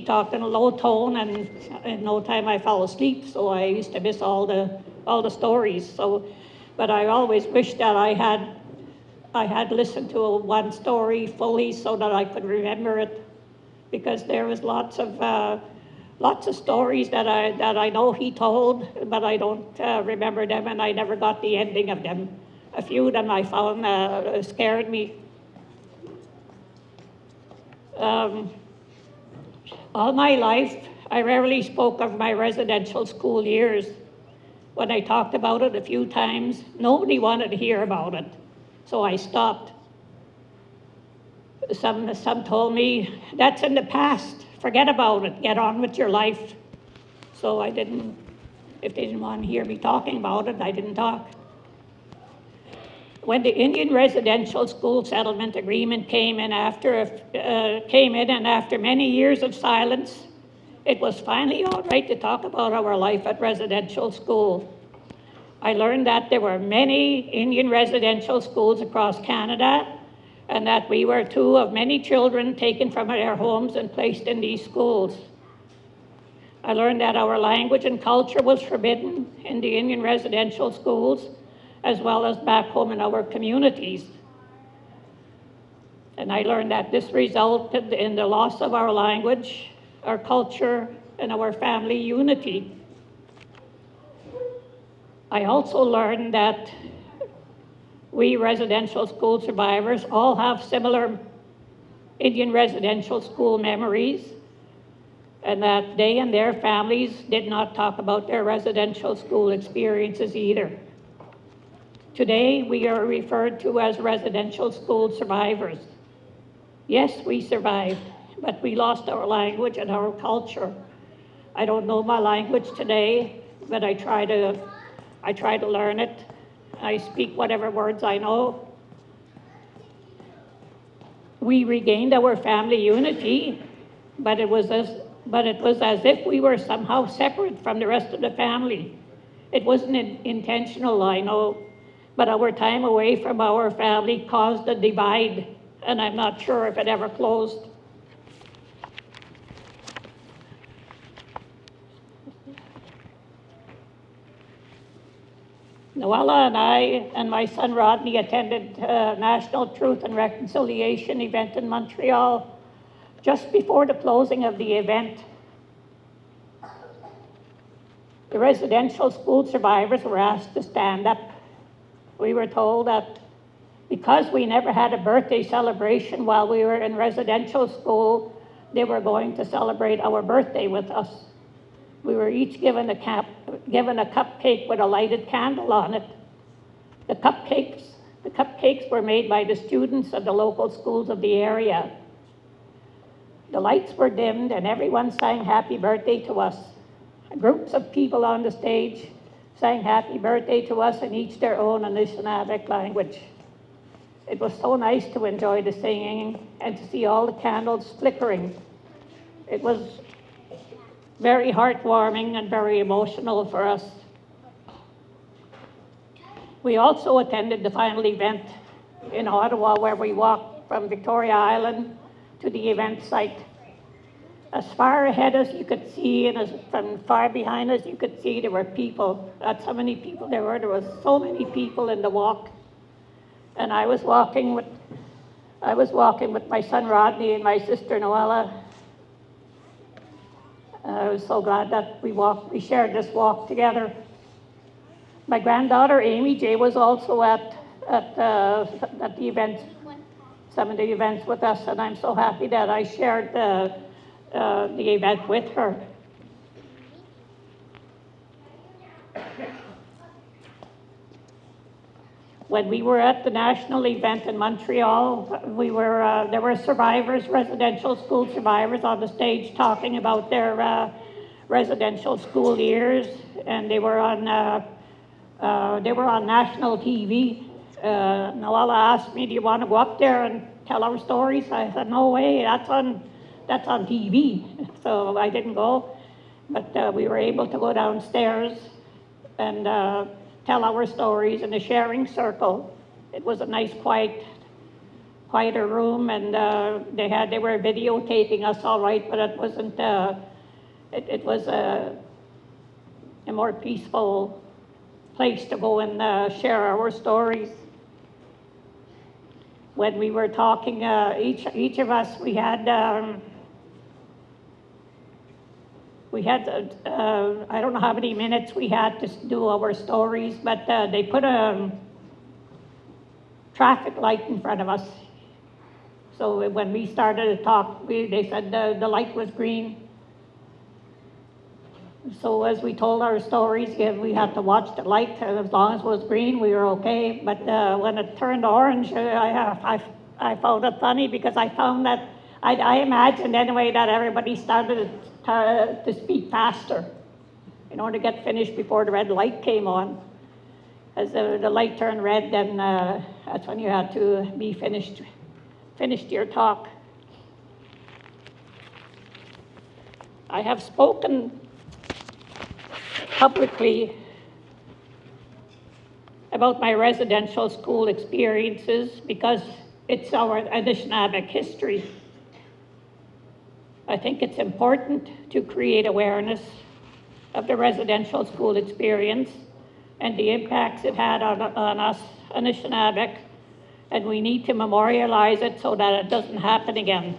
talked in a low tone, and in no time I fell asleep. So I used to miss all the stories. But I always wished that I had listened to one story fully so that I could remember it, because there was lots of stories that I know he told, but I don't remember them, and I never got the ending of them. A few of them I found scared me. All my life, I rarely spoke of my residential school years. When I talked about it a few times, nobody wanted to hear about it, so I stopped. Some told me, "That's in the past, forget about it, get on with your life." So if they didn't want to hear me talking about it, I didn't talk. When the Indian Residential School Settlement Agreement came in, and after many years of silence, it was finally all right to talk about our life at residential school. I learned that there were many Indian residential schools across Canada, and that we were two of many children taken from their homes and placed in these schools. I learned that our language and culture was forbidden in the Indian residential schools, as well as back home in our communities. And I learned that this resulted in the loss of our language, our culture, and our family unity. I also learned that we residential school survivors all have similar Indian residential school memories, and that they and their families did not talk about their residential school experiences either. Today, we are referred to as residential school survivors. Yes, we survived, but we lost our language and our culture. I don't know my language today, but I try to learn it. I speak whatever words I know. We regained our family unity, but it was as if we were somehow separate from the rest of the family. It wasn't intentional, I know, but our time away from our family caused a divide, and I'm not sure if it ever closed. Noella and I and my son Rodney attended a National Truth and Reconciliation event in Montreal just before the closing of the event. The residential school survivors were asked to stand up. We were told that because we never had a birthday celebration while we were in residential school, they were going to celebrate our birthday with us. We were each given a cupcake with a lighted candle on it. The cupcakes were made by the students of the local schools of the area. The lights were dimmed and everyone sang happy birthday to us. Groups of people on the stage sang happy birthday to us in each their own Anishinaabe language. It was so nice to enjoy the singing and to see all the candles flickering. It was very heartwarming and very emotional for us. We also attended the final event in Ottawa, where we walked from Victoria Island to the event site. As far ahead as you could see and from far behind us you could see, there were people. That's how many people there were. There was so many people in the walk. And I was walking with my son Rodney and my sister Noella. I was so glad that we shared this walk together. My granddaughter Amy J was also at the event, some of the events with us, and I'm so happy that I shared the event with her. When we were at the national event in Montreal, there were survivors, residential school survivors on the stage talking about their residential school years, and they were on national TV. Noella asked me, "Do you want to go up there and tell our stories?" I said, "No way, that's on TV." So I didn't go, but we were able to go downstairs and tell our stories in a sharing circle. It was a nice, quieter room, and they were videotaping us all right, but it wasn't. It was a more peaceful place to go and share our stories. When we were talking, each of us, we had I don't know how many minutes we had to do our stories, but they put a traffic light in front of us. So when we started to talk, they said the light was green. So as we told our stories, we had to watch the light. As long as it was green, we were okay. But when it turned orange, I found it funny, because I found that I imagined anyway that everybody started to speak faster in order to get finished before the red light came on. As the light turned red, then that's when you had to be finished your talk. I have spoken publicly about my residential school experiences because it's our Anishinaabe history. I think it's important to create awareness of the residential school experience and the impacts it had on us, Anishinaabe, and we need to memorialize it so that it doesn't happen again.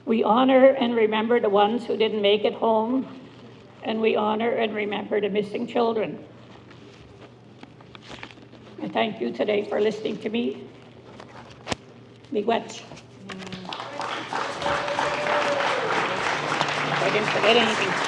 We honor and remember the ones who didn't make it home, and we honor and remember the missing children. I thank you today for listening to me. Miigwech. I didn't forget anything.